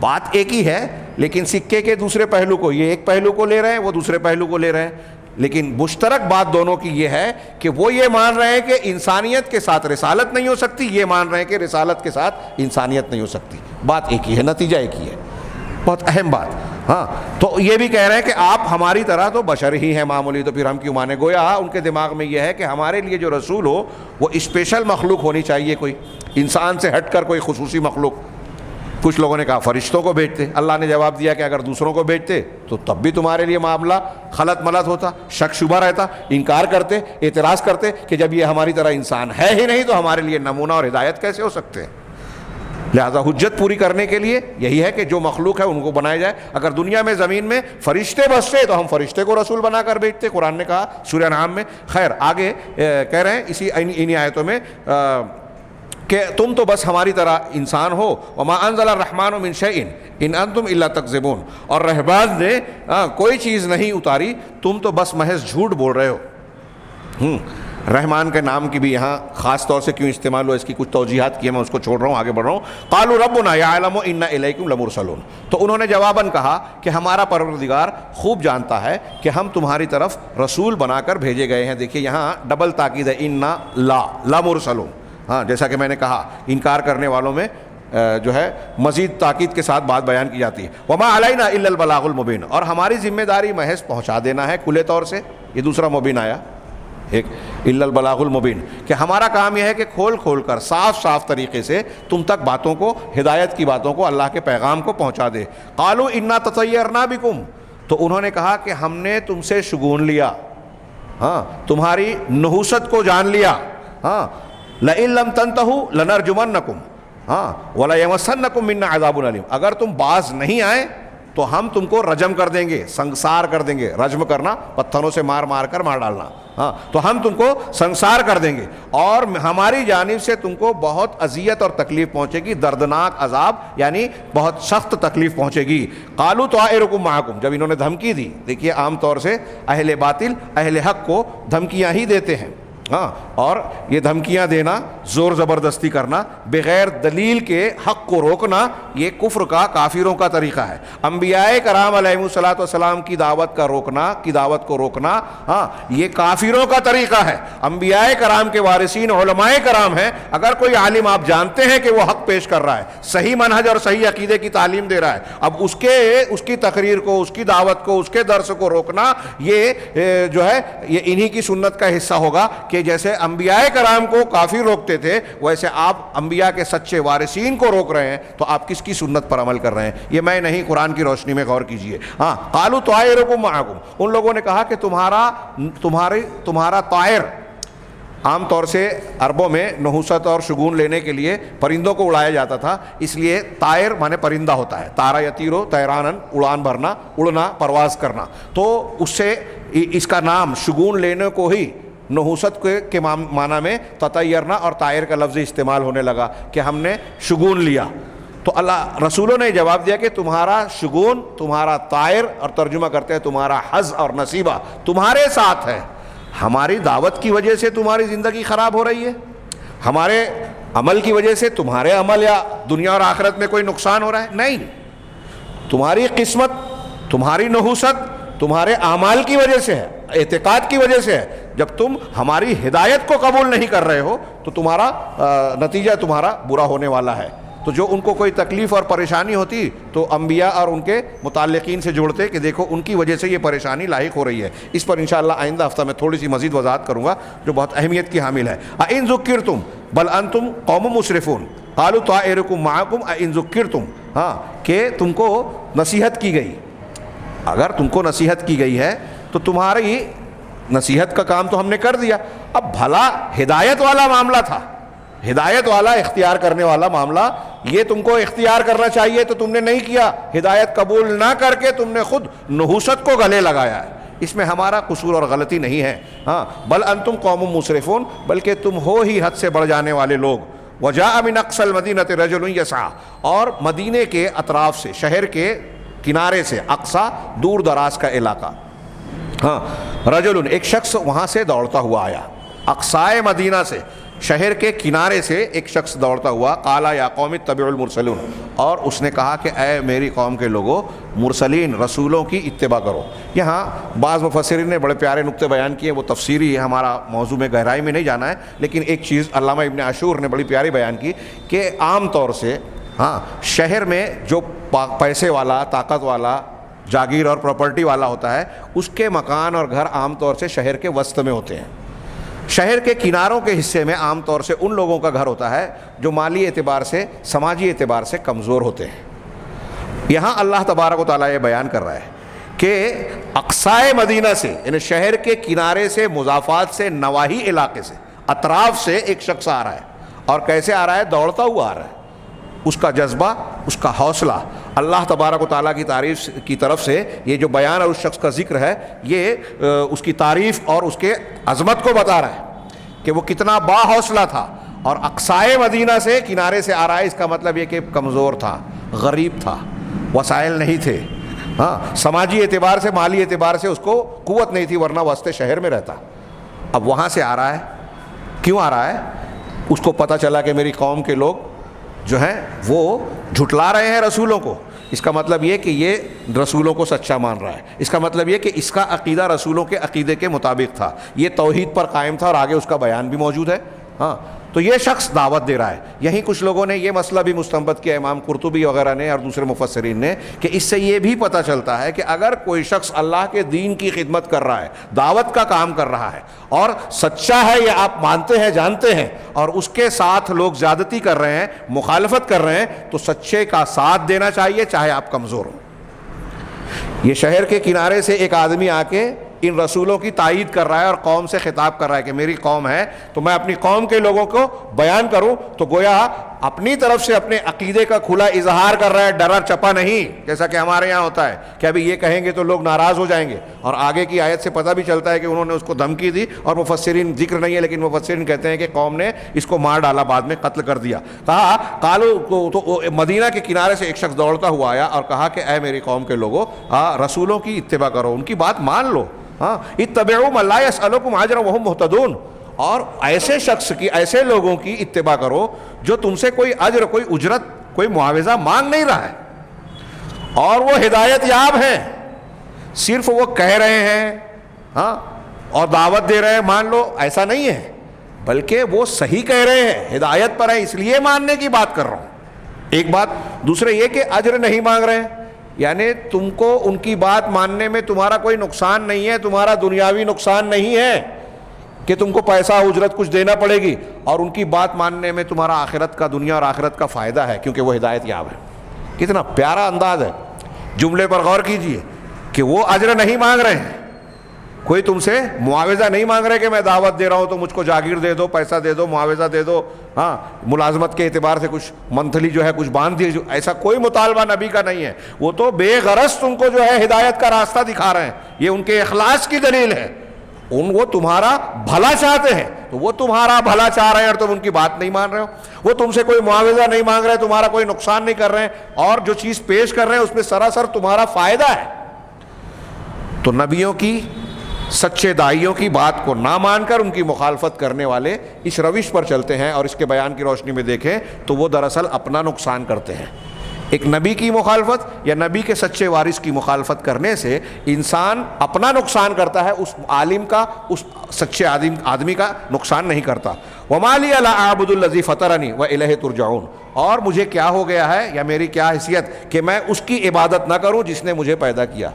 بات ایک ہی ہے، لیکن سکے کے دوسرے پہلو کو، یہ ایک پہلو کو لے رہے ہیں، وہ دوسرے پہلو کو لے رہے ہیں. لیکن مشترک بات دونوں کی یہ ہے کہ وہ یہ مان رہے ہیں کہ انسانیت کے ساتھ رسالت نہیں ہو سکتی، یہ مان رہے ہیں کہ رسالت کے ساتھ انسانیت نہیں ہو سکتی. بات ایک ہی ہے، نتیجہ ایک ہی ہے. بہت اہم بات. ہاں تو یہ بھی کہہ رہے ہیں کہ آپ ہماری طرح تو بشر ہی ہیں معمولی، تو پھر ہم کیوں مانے. گویا ان کے دماغ میں یہ ہے کہ ہمارے لیے جو رسول ہو وہ اسپیشل مخلوق ہونی چاہیے، کوئی انسان سے ہٹ کر کوئی خصوصی مخلوق. کچھ لوگوں نے کہا فرشتوں کو بھیجتے. اللہ نے جواب دیا کہ اگر دوسروں کو بھیجتے تو تب بھی تمہارے لیے معاملہ خلط ملط ہوتا، شک شبہ رہتا، انکار کرتے، اعتراض کرتے کہ جب یہ ہماری طرح انسان ہے ہی نہیں تو ہمارے لیے نمونہ اور ہدایت کیسے ہو سکتے ہیں. لہذا حجت پوری کرنے کے لیے یہی ہے کہ جو مخلوق ہے ان کو بنایا جائے. اگر دنیا میں زمین میں فرشتے بستے تو ہم فرشتے کو رسول بنا کر بھیجتے، قرآن نے کہا سورہ انعام میں. خیر آگے کہہ رہے ہیں اسی انہی آیتوں میں کہ تم تو بس ہماری طرح انسان ہو. وما انزل الرحمن من شیء ان انتم الا تکذبون. اور رہبان نے کوئی چیز نہیں اتاری، تم تو بس محض جھوٹ بول رہے ہو. رحمان کے نام کی بھی یہاں خاص طور سے کیوں استعمال ہوا اس کی کچھ توضیحات کی، میں اس کو چھوڑ رہا ہوں، آگے بڑھ رہا ہوں. قالوا ربنا یعلم انا الیکم لمرسلون. تو انہوں نے جواباً کہا کہ ہمارا پروردگار خوب جانتا ہے کہ ہم تمہاری طرف رسول بنا کر بھیجے گئے ہیں. دیکھیے یہاں ڈبل تاکید ہے، انا لمرسلون. ہاں جیسا کہ میں نے کہا انکار کرنے والوں میں جو ہے مزید تاکید کے ساتھ بات بیان کی جاتی ہے. وما علینا الا البلاغ المبین. اور ہماری ذمہ داری محض پہنچا دینا ہے کھلے طور سے. یہ دوسرا مبین آیا ایک الا البلاغ المبین، کہ ہمارا کام یہ ہے کہ کھول کھول کر صاف صاف طریقے سے تم تک باتوں کو، ہدایت کی باتوں کو، اللہ کے پیغام کو پہنچا دے. قالوا انا تطیرنا بکم. تو انہوں نے کہا کہ ہم نے تم سے شگون لیا، ہاں تمہاری نحوست کو جان لیا. ہاں لئن لم تنتہوا لنرجمنکم ہاں ولیمسنکم منا عذاب علیم. اگر تم باز نہیں آئے تو ہم تم کو رجم کر دیں گے، سنسار کر دیں گے. رجم کرنا پتھروں سے مار مار کر مار ڈالنا. ہاں تو ہم تم کو سنسار کر دیں گے اور ہماری جانب سے تم کو بہت اذیت اور تکلیف پہنچے گی، دردناک عذاب یعنی بہت سخت تکلیف پہنچے گی. قالوا طائرکم معکم. جب انہوں نے دھمکی دی، دیکھیے عام طور سے اہل باطل اہل حق کو دھمکیاں ہی دیتے ہیں. ہاں اور یہ دھمکیاں دینا، زور زبردستی کرنا، بغیر دلیل کے حق کو روکنا، یہ کفر کا، کافروں کا طریقہ ہے. انبیاء کرام علیہ الصلوۃ والسلام کی دعوت کو روکنا ہاں یہ کافروں کا طریقہ ہے. انبیاء کرام کے وارثین علماء کرام ہیں. اگر کوئی عالم آپ جانتے ہیں کہ وہ حق پیش کر رہا ہے، صحیح منہج اور صحیح عقیدے کی تعلیم دے رہا ہے، اب اس کی تقریر کو، اس کی دعوت کو، اس کے درس کو روکنا، یہ جو ہے یہ انہی کی سنت کا حصہ ہوگا کہ جیسے انبیاء کرام کو کافر روکتے تھے ویسے آپ انبیاء کے سچے وارثین کو روک رہے ہیں. تو آپ کس کی سنت پر عمل کر رہے ہیں؟ یہ میں نہیں، قرآن کی روشنی میں غور کیجئے. ہاں قالوا طائرکم معکم. ان لوگوں نے کہا کہ تمہارا طائر، عام طور سے عربوں میں نحوست اور شگون لینے کے لیے پرندوں کو اڑایا جاتا تھا، اس لیے طائر مانے پرندہ ہوتا ہے. طارا یطیرو طیرانن، اڑان بھرنا، اڑنا، پرواز کرنا. تو اس سے اس کا نام شگون لینے کو ہی نحوست کے معنی میں تطیرنا اور طائر کا لفظ استعمال ہونے لگا کہ ہم نے شگون لیا. تو اللہ رسولوں نے جواب دیا کہ تمہارا شگون، تمہارا طائر، اور ترجمہ کرتے ہیں تمہارا حظ اور نصیبہ تمہارے ساتھ ہے. ہماری دعوت کی وجہ سے تمہاری زندگی خراب ہو رہی ہے، ہمارے عمل کی وجہ سے تمہارے عمل یا دنیا اور آخرت میں کوئی نقصان ہو رہا ہے؟ نہیں. تمہاری قسمت، تمہاری نحوست تمہارے اعمال کی وجہ سے ہے، اعتقاد کی وجہ سے ہے. جب تم ہماری ہدایت کو قبول نہیں کر رہے ہو تو تمہارا نتیجہ تمہارا برا ہونے والا ہے. تو جو ان کو کوئی تکلیف اور پریشانی ہوتی تو انبیاء اور ان کے متعلقین سے جوڑتے کہ دیکھو ان کی وجہ سے یہ پریشانی لاحق ہو رہی ہے. اس پر انشاءاللہ آئندہ ہفتہ میں تھوڑی سی مزید وضاحت کروں گا جو بہت اہمیت کی حامل ہے. اَإِن ذُكِّرْتُمْ بل انتم قوم مسرفون قالوا طائرکم معکم اَإِن ذُكِّرْتُمْ. ہاں کہ تم کو نصیحت کی گئی، اگر تم کو نصیحت کی گئی ہے تو تمہاری نصیحت کا کام تو ہم نے کر دیا. اب بھلا ہدایت والا معاملہ تھا، ہدایت والا اختیار کرنے والا معاملہ، یہ تم کو اختیار کرنا چاہیے تو تم نے نہیں کیا. ہدایت قبول نہ کر کے تم نے خود نحوست کو گلے لگایا ہے. اس میں ہمارا قصور اور غلطی نہیں ہے. ہاں بل انتم قوم مسرفون، بلکہ تم ہو ہی حد سے بڑھ جانے والے لوگ. وجاء من اقصى المدینۃ رجل یسعى، اور مدینے کے اطراف سے، شہر کے کنارے سے، اقصا دور دراز کا علاقہ، ہاں رجل ایک شخص وہاں سے دوڑتا ہوا آیا. اقصائے مدینہ سے، شہر کے کنارے سے ایک شخص دوڑتا ہوا. قالا یا قوم اتبعوا المرسلون، اور اس نے کہا کہ اے میری قوم کے لوگوں، مرسلین رسولوں کی اتباع کرو. یہاں بعض مفسرین نے بڑے پیارے نقطے بیان کیے، وہ تفسیری ہے، ہمارا موضوع میں گہرائی میں نہیں جانا ہے، لیکن ایک چیز علامہ ابن عاشور نے بڑی پیاری بیان کی کہ عام طور سے ہاں شہر میں جو پیسے والا، طاقت والا، جاگیر اور پراپرٹی والا ہوتا ہے، اس کے مکان اور گھر عام طور سے شہر کے وسط میں ہوتے ہیں. شہر کے کناروں کے حصے میں عام طور سے ان لوگوں کا گھر ہوتا ہے جو مالی اعتبار سے، سماجی اعتبار سے کمزور ہوتے ہیں. یہاں اللہ تبارک و تعالیٰ یہ بیان کر رہا ہے کہ اقصائے مدینہ سے، یعنی شہر کے کنارے سے، مضافات سے، نواحی علاقے سے، اطراف سے ایک شخص آ رہا ہے. اور کیسے آ رہا ہے؟ دوڑتا ہوا آ رہا ہے. اس کا جذبہ، اس کا حوصلہ اللہ تبارک و تعالیٰ کی تعریف کی طرف سے، یہ جو بیان اور اس شخص کا ذکر ہے، یہ اس کی تعریف اور اس کے عظمت کو بتا رہا ہے کہ وہ کتنا با حوصلہ تھا. اور اقصائے مدینہ سے، کنارے سے آ رہا ہے، اس کا مطلب یہ کہ کمزور تھا، غریب تھا، وسائل نہیں تھے، ہاں سماجی اعتبار سے، مالی اعتبار سے اس کو قوت نہیں تھی، ورنہ وسط شہر میں رہتا. اب وہاں سے آ رہا ہے. کیوں آ رہا ہے؟ اس کو پتہ چلا کہ میری قوم کے لوگ جو ہیں وہ جھٹلا رہے ہیں رسولوں کو. اس کا مطلب یہ کہ یہ رسولوں کو سچا مان رہا ہے. اس کا مطلب یہ کہ اس کا عقیدہ رسولوں کے عقیدے کے مطابق تھا، یہ توحید پر قائم تھا، اور آگے اس کا بیان بھی موجود ہے. ہاں تو یہ شخص دعوت دے رہا ہے. یہیں کچھ لوگوں نے یہ مسئلہ بھی مستنبط کیا، امام قرطبی وغیرہ نے اور دوسرے مفسرین نے، کہ اس سے یہ بھی پتہ چلتا ہے کہ اگر کوئی شخص اللہ کے دین کی خدمت کر رہا ہے، دعوت کا کام کر رہا ہے، اور سچا ہے یہ آپ مانتے ہیں، جانتے ہیں، اور اس کے ساتھ لوگ زیادتی کر رہے ہیں، مخالفت کر رہے ہیں، تو سچے کا ساتھ دینا چاہیے، چاہے آپ کمزور ہوں. یہ شہر کے کنارے سے ایک آدمی آ کے ان رسولوں کی تائید کر رہا ہے اور قوم سے خطاب کر رہا ہے کہ میری قوم ہے تو میں اپنی قوم کے لوگوں کو بیان کروں. تو گویا اپنی طرف سے اپنے عقیدے کا کھلا اظہار کر رہا ہے، ڈرا چپا نہیں، جیسا کہ ہمارے یہاں ہوتا ہے کہ ابھی یہ کہیں گے تو لوگ ناراض ہو جائیں گے. اور آگے کی آیت سے پتہ بھی چلتا ہے کہ انہوں نے اس کو دھمکی دی، اور مفسرین ذکر نہیں ہے لیکن مفسرین کہتے ہیں کہ قوم نے اس کو مار ڈالا، بعد میں قتل کر دیا. کہا قالو، تو مدینہ کے کنارے سے ایک شخص دوڑتا ہوا آیا اور کہا کہ اے میری قوم کے لوگوں، رسولوں کی اتباع کرو، ان کی بات مان لو. ہاں اتبعوا من لا يسألكم اجرا وهم مهتدون، اور ایسے شخص کی، ایسے لوگوں کی اتباع کرو جو تم سے کوئی اجر، کوئی اجرت، کوئی معاوضہ مانگ نہیں رہا ہے، اور وہ ہدایت یاب ہیں. صرف وہ کہہ رہے ہیں ہاں اور دعوت دے رہے ہیں مان لو، ایسا نہیں ہے، بلکہ وہ صحیح کہہ رہے ہیں، ہدایت پر ہیں، اس لیے ماننے کی بات کر رہا ہوں. ایک بات. دوسرے یہ کہ اجر نہیں مانگ رہے ہیں، یعنی تم کو ان کی بات ماننے میں تمہارا کوئی نقصان نہیں ہے، تمہارا دنیاوی نقصان نہیں ہے کہ تم کو پیسہ اجرت کچھ دینا پڑے گی، اور ان کی بات ماننے میں تمہارا آخرت کا، دنیا اور آخرت کا فائدہ ہے، کیونکہ وہ ہدایت یاب ہے. کتنا پیارا انداز ہے. جملے پر غور کیجئے کہ وہ اجر نہیں مانگ رہے ہیں، کوئی تم سے معاوضہ نہیں مانگ رہے کہ میں دعوت دے رہا ہوں تو مجھ کو جاگیر دے دو، پیسہ دے دو، معاوضہ دے دو، ہاں ملازمت کے اعتبار سے کچھ منتھلی جو ہے کچھ باندھ دیے، ایسا کوئی مطالبہ نبی کا نہیں ہے. وہ تو بے غرض تم کو جو ہے ہدایت کا راستہ دکھا رہے ہیں، یہ ان کے اخلاص کی دلیل ہے. وہ تمہارا بھلا چاہتے ہیں، تو وہ تمہارا بھلا چاہ رہے ہیں اور تم ان کی بات نہیں مان رہے ہو. وہ تم سے کوئی معاوضہ نہیں مانگ رہے، تمہارا کوئی نقصان نہیں کر رہے ہیں، اور جو چیز پیش کر رہے ہیں اس میں سراسر تمہارا فائدہ ہے. تو نبیوں کی، سچے داعیوں کی بات کو نہ مان کر ان کی مخالفت کرنے والے اس روش پر چلتے ہیں، اور اس کے بیان کی روشنی میں دیکھیں تو وہ دراصل اپنا نقصان کرتے ہیں. ایک نبی کی مخالفت یا نبی کے سچے وارث کی مخالفت کرنے سے انسان اپنا نقصان کرتا ہے، اس عالم کا، اس سچے آدمی کا نقصان نہیں کرتا. وَمَا لِيَ لَا أَعْبُدُ الَّذِي فَطَرَنِي وَإِلَيْهِ تُرْجَعُونَ، اور مجھے کیا ہو گیا ہے یا میری کیا حیثیت کہ میں اس کی عبادت نہ کروں جس نے مجھے پیدا کیا.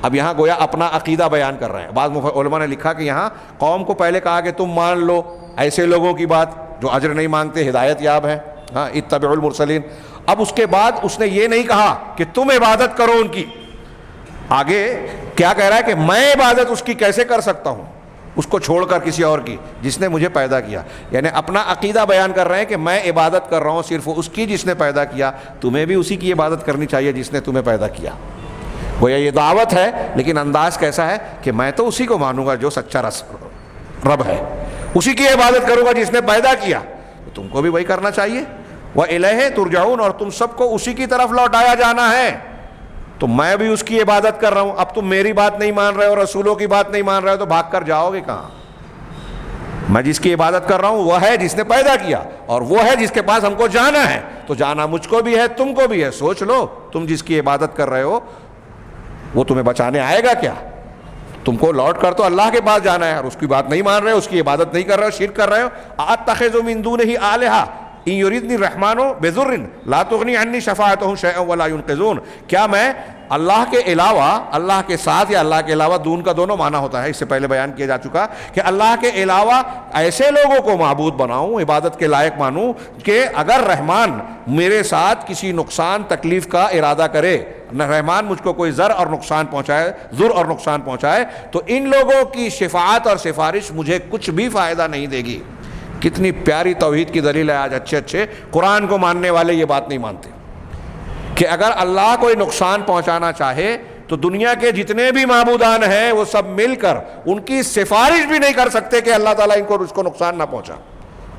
اب یہاں گویا اپنا عقیدہ بیان کر رہے ہیں. بعض علماء نے لکھا کہ یہاں قوم کو پہلے کہا کہ تم مان لو ایسے لوگوں کی بات جو اجر نہیں مانگتے، ہدایت یاب ہیں، ہاں اتبعوا المرسلین. اب اس کے بعد اس نے یہ نہیں کہا کہ تم عبادت کرو ان کی، آگے کیا کہہ رہا ہے کہ میں عبادت اس کی کیسے کر سکتا ہوں، اس کو چھوڑ کر کسی اور کی جس نے مجھے پیدا کیا. یعنی اپنا عقیدہ بیان کر رہے ہیں کہ میں عبادت کر رہا ہوں صرف اس کی جس نے پیدا کیا، تمہیں بھی اسی کی عبادت کرنی چاہیے جس نے تمہیں پیدا کیا. گویا یہ دعوت ہے، لیکن انداز کیسا ہے کہ میں تو اسی کو مانوں گا جو سچا رب ہے، اسی کی عبادت کروں گا جس نے پیدا کیا، تو تم کو بھی وہی کرنا چاہیے۔ وَإِلَيْهِ تُرْجَعُونَ، اور تم سب کو اسی کی طرف لوٹایا جانا ہے، تو میں بھی اس کی عبادت کر رہا ہوں۔ اب تم میری بات نہیں مان رہے ہو، رسولوں کی بات نہیں مان رہے ہو، تو بھاگ کر جاؤ گے کہاں؟ میں جس کی عبادت کر رہا ہوں وہ ہے جس نے پیدا کیا، اور وہ ہے جس کے پاس ہم کو جانا ہے، تو جانا مجھ کو بھی ہے، تم کو بھی ہے۔ سوچ لو، تم جس کی عبادت کر رہے ہو وہ تمہیں بچانے آئے گا کیا؟ تم کو لوٹ کر تو اللہ کے پاس جانا ہے، اور اس کی بات نہیں مان رہے ہو، اس کی عبادت نہیں کر رہے ہو، شرک کر رہے ہو۔ أَتَّخِذُ مِن دُونِهِ آلِهَةً إِن يُرِدْنِ الرَّحْمَنُ بِضُرٍّ لَا تُغْنِ عَنِّي شَفَاعَتُهُمْ شَيْئًا وَلَا يُنقِذُونَ، کیا میں اللہ کے علاوہ، اللہ کے ساتھ یا اللہ کے علاوہ، دون کا دونوں معنی ہوتا ہے، اس سے پہلے بیان کیا جا چکا کہ اللہ کے علاوہ ایسے لوگوں کو معبود بناؤں، عبادت کے لائق مانوں کہ اگر رحمان میرے ساتھ کسی نقصان تکلیف کا ارادہ کرے، نہ رحمان مجھ کو کوئی ضر اور نقصان پہنچائے تو ان لوگوں کی شفاعت اور سفارش مجھے کچھ بھی فائدہ نہیں دے گی۔ کتنی پیاری توحید کی دلیل ہے۔ آج اچھے قرآن کو ماننے والے یہ بات نہیں مانتے کہ اگر اللہ کوئی نقصان پہنچانا چاہے تو دنیا کے جتنے بھی معبودان ہیں وہ سب مل کر ان کی سفارش بھی نہیں کر سکتے کہ اللہ تعالیٰ اس کو نقصان نہ پہنچا۔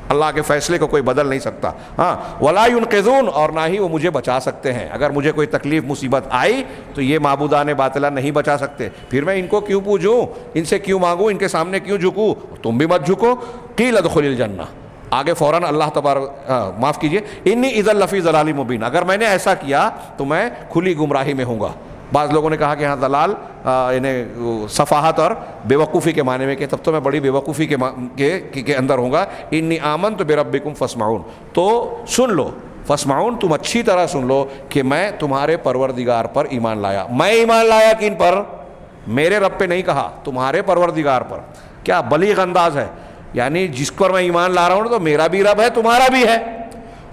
اللہ کے فیصلے کو کوئی بدل نہیں سکتا۔ ہاں، ولا ينقذون، اور نہ ہی وہ مجھے بچا سکتے ہیں۔ اگر مجھے کوئی تکلیف مصیبت آئی تو یہ معبودان باطلہ نہیں بچا سکتے، پھر میں ان کو کیوں پوجوں، ان سے کیوں مانگوں، ان کے سامنے کیوں جھکوں؟ تم بھی مت جھکو۔ قیل ادخل الجنہ، آگے فوراً اللہ تبارک معاف کیجئے، انی اذا لفی ضلال مبین، اگر میں نے ایسا کیا تو میں کھلی گمراہی میں ہوں گا۔ بعض لوگوں نے کہا کہ ہاں ضلال یعنی صفاحت اور بیوقوفی کے معنی میں، کہ تب تو میں بڑی بیوقوفی کے اندر ہوں گا۔ انی آمنت بربکم فاسمعون، تو سن لو، فاسمعون، تم اچھی طرح سن لو کہ میں تمہارے پروردگار پر ایمان لایا۔ میں ایمان لایا کن پر؟ میرے رب پہ نہیں کہا، تمہارے پروردگار پر۔ کیا بلیغ انداز ہے، یعنی جس پر میں ایمان لا رہا ہوں تو میرا بھی رب ہے، تمہارا بھی ہے،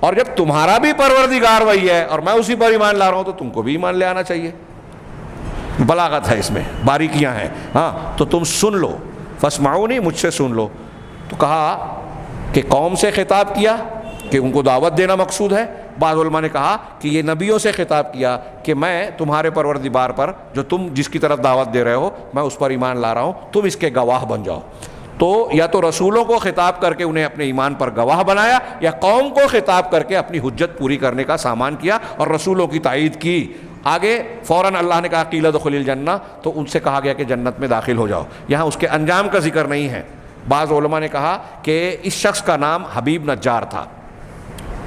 اور جب تمہارا بھی پروردگار وہی ہے اور میں اسی پر ایمان لا رہا ہوں تو تم کو بھی ایمان لے آنا چاہیے۔ بلاغت ہے اس میں، باریکیاں ہیں۔ ہاں، تو تم سن لو، فاسمعونی، مجھ سے سن لو۔ تو کہا کہ قوم سے خطاب کیا کہ ان کو دعوت دینا مقصود ہے۔ بعض علماء نے کہا کہ یہ نبیوں سے خطاب کیا کہ میں تمہارے پروردگار پر، جو تم جس کی طرف دعوت دے رہے ہو، میں اس پر ایمان لا رہا ہوں، تم اس کے گواہ بن جاؤ۔ تو یا تو رسولوں کو خطاب کر کے انہیں اپنے ایمان پر گواہ بنایا، یا قوم کو خطاب کر کے اپنی حجت پوری کرنے کا سامان کیا اور رسولوں کی تائید کی۔ آگے فوراً اللہ نے کہا قیل ادخل الجنہ، تو ان سے کہا گیا کہ جنت میں داخل ہو جاؤ۔ یہاں اس کے انجام کا ذکر نہیں ہے۔ بعض علماء نے کہا کہ اس شخص کا نام حبیب نجار تھا۔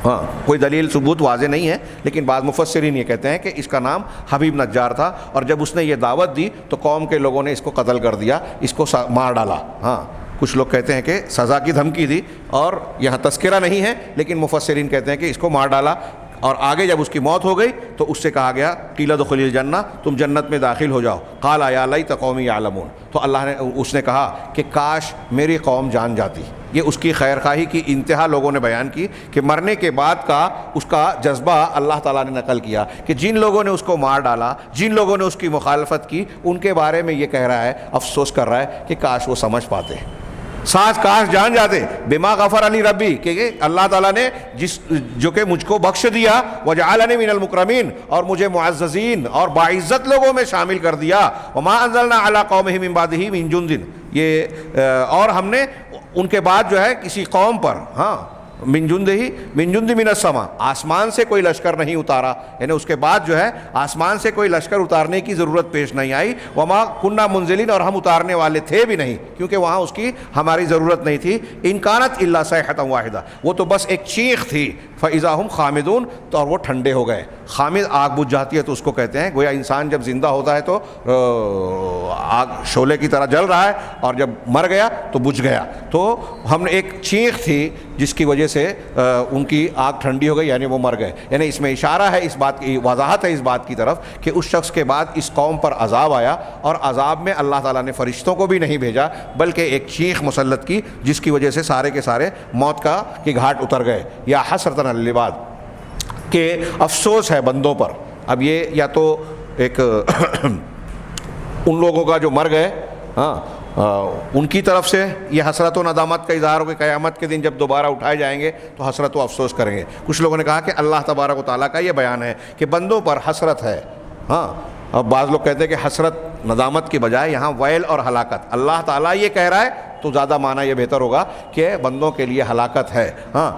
ہاں، کوئی دلیل ثبوت واضح نہیں ہے، لیکن بعض مفسرین یہ کہتے ہیں کہ اس کا نام حبیب نجار تھا، اور جب اس نے یہ دعوت دی تو قوم کے لوگوں نے اس کو قتل کر دیا، اس کو مار ڈالا۔ ہاں، کچھ لوگ کہتے ہیں کہ سزا کی دھمکی دی، اور یہاں تذکرہ نہیں ہے، لیکن مفسرین کہتے ہیں کہ اس کو مار ڈالا، اور آگے جب اس کی موت ہو گئی تو اس سے کہا گیا قیل ادخل الجنہ، تم جنت میں داخل ہو جاؤ۔ قال یا لیت قومی یعلمون، تو اس نے کہا کہ کاش میری قوم جان جاتی۔ یہ اس کی خیر خواہی کی انتہا لوگوں نے بیان کی کہ مرنے کے بعد کا اس کا جذبہ اللہ تعالیٰ نے نقل کیا کہ جن لوگوں نے اس کو مار ڈالا، جن لوگوں نے اس کی مخالفت کی، ان کے بارے میں یہ کہہ رہا ہے، افسوس کر رہا ہے کہ کاش وہ سمجھ پاتے، کاش جان جاتے، بما غفر علی ربی، کہ اللہ تعالیٰ نے جو کہ مجھ کو بخش دیا، وجعلنی من المکرمین، اور مجھے معززین اور باعزت لوگوں میں شامل کر دیا، وما انزلنا علی قومہ من بعدہ من جند، یہ اور ہم نے ان کے بعد جو ہے کسی قوم پر، ہاں، من جند من السما، آسمان سے کوئی لشکر نہیں اتارا، یعنی اس کے بعد جو ہے آسمان سے کوئی لشکر اتارنے کی ضرورت پیش نہیں آئی، وما کننا منزلین، اور ہم اتارنے والے تھے بھی نہیں، کیونکہ وہاں اس کی ہماری ضرورت نہیں تھی۔ ان کانت الا صیحۃ واحدہ، وہ تو بس ایک چیخ تھی، فاذا ہم خامدون، تو اور وہ ٹھنڈے ہو گئے۔ خامد، آگ بجھ جاتی ہے تو اس کو کہتے ہیں، گویا انسان جب زندہ ہوتا ہے تو آگ شعلے کی طرح جل رہا ہے، اور جب مر گیا تو بجھ گیا، تو ہم نے ایک چیخ تھی جس کی وجہ سے ان کی آگ ٹھنڈی ہو گئی، یعنی وہ مر گئے۔ یعنی اس میں اشارہ ہے، اس بات کی وضاحت ہے اس بات کی طرف کہ اس شخص کے بعد اس قوم پر عذاب آیا، اور عذاب میں اللہ تعالیٰ نے فرشتوں کو بھی نہیں بھیجا، بلکہ ایک چیخ مسلط کی جس کی وجہ سے سارے کے سارے موت کی گھاٹ اتر گئے۔ یا حسرتاً علی العباد، کہ افسوس ہے بندوں پر۔ اب یہ یا تو ایک ان لوگوں کا جو مر گئے، ہاں، ان کی طرف سے یہ حسرت و ندامت کا اظہار ہو کہ قیامت کے دن جب دوبارہ اٹھائے جائیں گے تو حسرت و افسوس کریں گے۔ کچھ لوگوں نے کہا کہ اللہ تبارک و تعالیٰ کا یہ بیان ہے کہ بندوں پر حسرت ہے، ہاں، اور بعض لوگ کہتے ہیں کہ حسرت ندامت کی بجائے یہاں ویل اور ہلاکت، اللہ تعالیٰ یہ کہہ رہا ہے تو زیادہ معنی یہ بہتر ہوگا کہ بندوں کے لیے ہلاکت ہے۔ ہاں،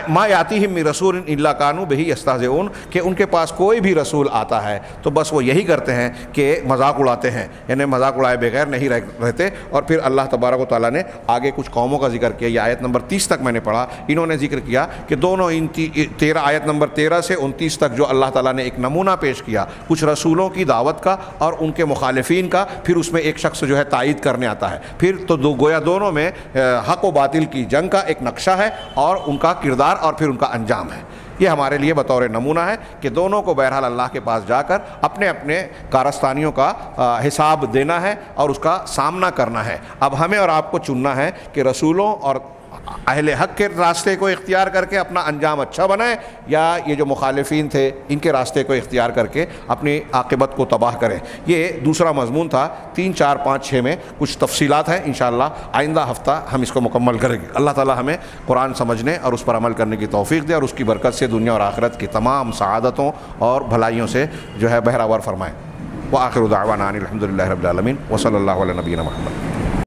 ما یاتیہم من رسول الا کانوا بہ یستہزئون، کہ ان کے پاس کوئی بھی رسول آتا ہے تو بس وہ یہی کرتے ہیں کہ مذاق اڑاتے ہیں، یعنی مذاق اڑائے بغیر نہیں رہتے۔ اور پھر اللہ تبارک و تعالیٰ نے آگے کچھ قوموں کا ذکر کیا، یہ آیت نمبر 30 تک میں نے پڑھا، انہوں نے ذکر کیا کہ دونوں ان 13 آیت نمبر 13 سے 29 تک جو اللہ تعالیٰ نے ایک نمونہ پیش کیا کچھ رسولوں کی دعوت کا اور ان کے مخالفین کا، پھر اس میں ایک شخص جو ہے تائید کرنے آتا ہے، پھر تو گویا دونوں میں حق و باطل کی جنگ کا ایک نقشہ ہے اور ان کا کردار اور پھر ان کا انجام ہے۔ یہ ہمارے لیے بطور نمونہ ہے کہ دونوں کو بہرحال اللہ کے پاس جا کر اپنے اپنے کارستانیوں کا حساب دینا ہے اور اس کا سامنا کرنا ہے۔ اب ہمیں اور آپ کو چننا ہے کہ رسولوں اور اہل حق کے راستے کو اختیار کر کے اپنا انجام اچھا بنائیں، یا یہ جو مخالفین تھے ان کے راستے کو اختیار کر کے اپنی عاقبت کو تباہ کریں۔ یہ دوسرا مضمون تھا۔ 3، 4، 5، 6 میں کچھ تفصیلات ہیں، انشاءاللہ آئندہ ہفتہ ہم اس کو مکمل کریں گے۔ اللہ تعالی ہمیں قرآن سمجھنے اور اس پر عمل کرنے کی توفیق دے اور اس کی برکت سے دنیا اور آخرت کی تمام سعادتوں اور بھلائیوں سے جو ہے بہرہور فرمائے۔ وآخر دعوانا ان الحمد للہ رب العالمین وصلی اللہ علی نبینا محمد۔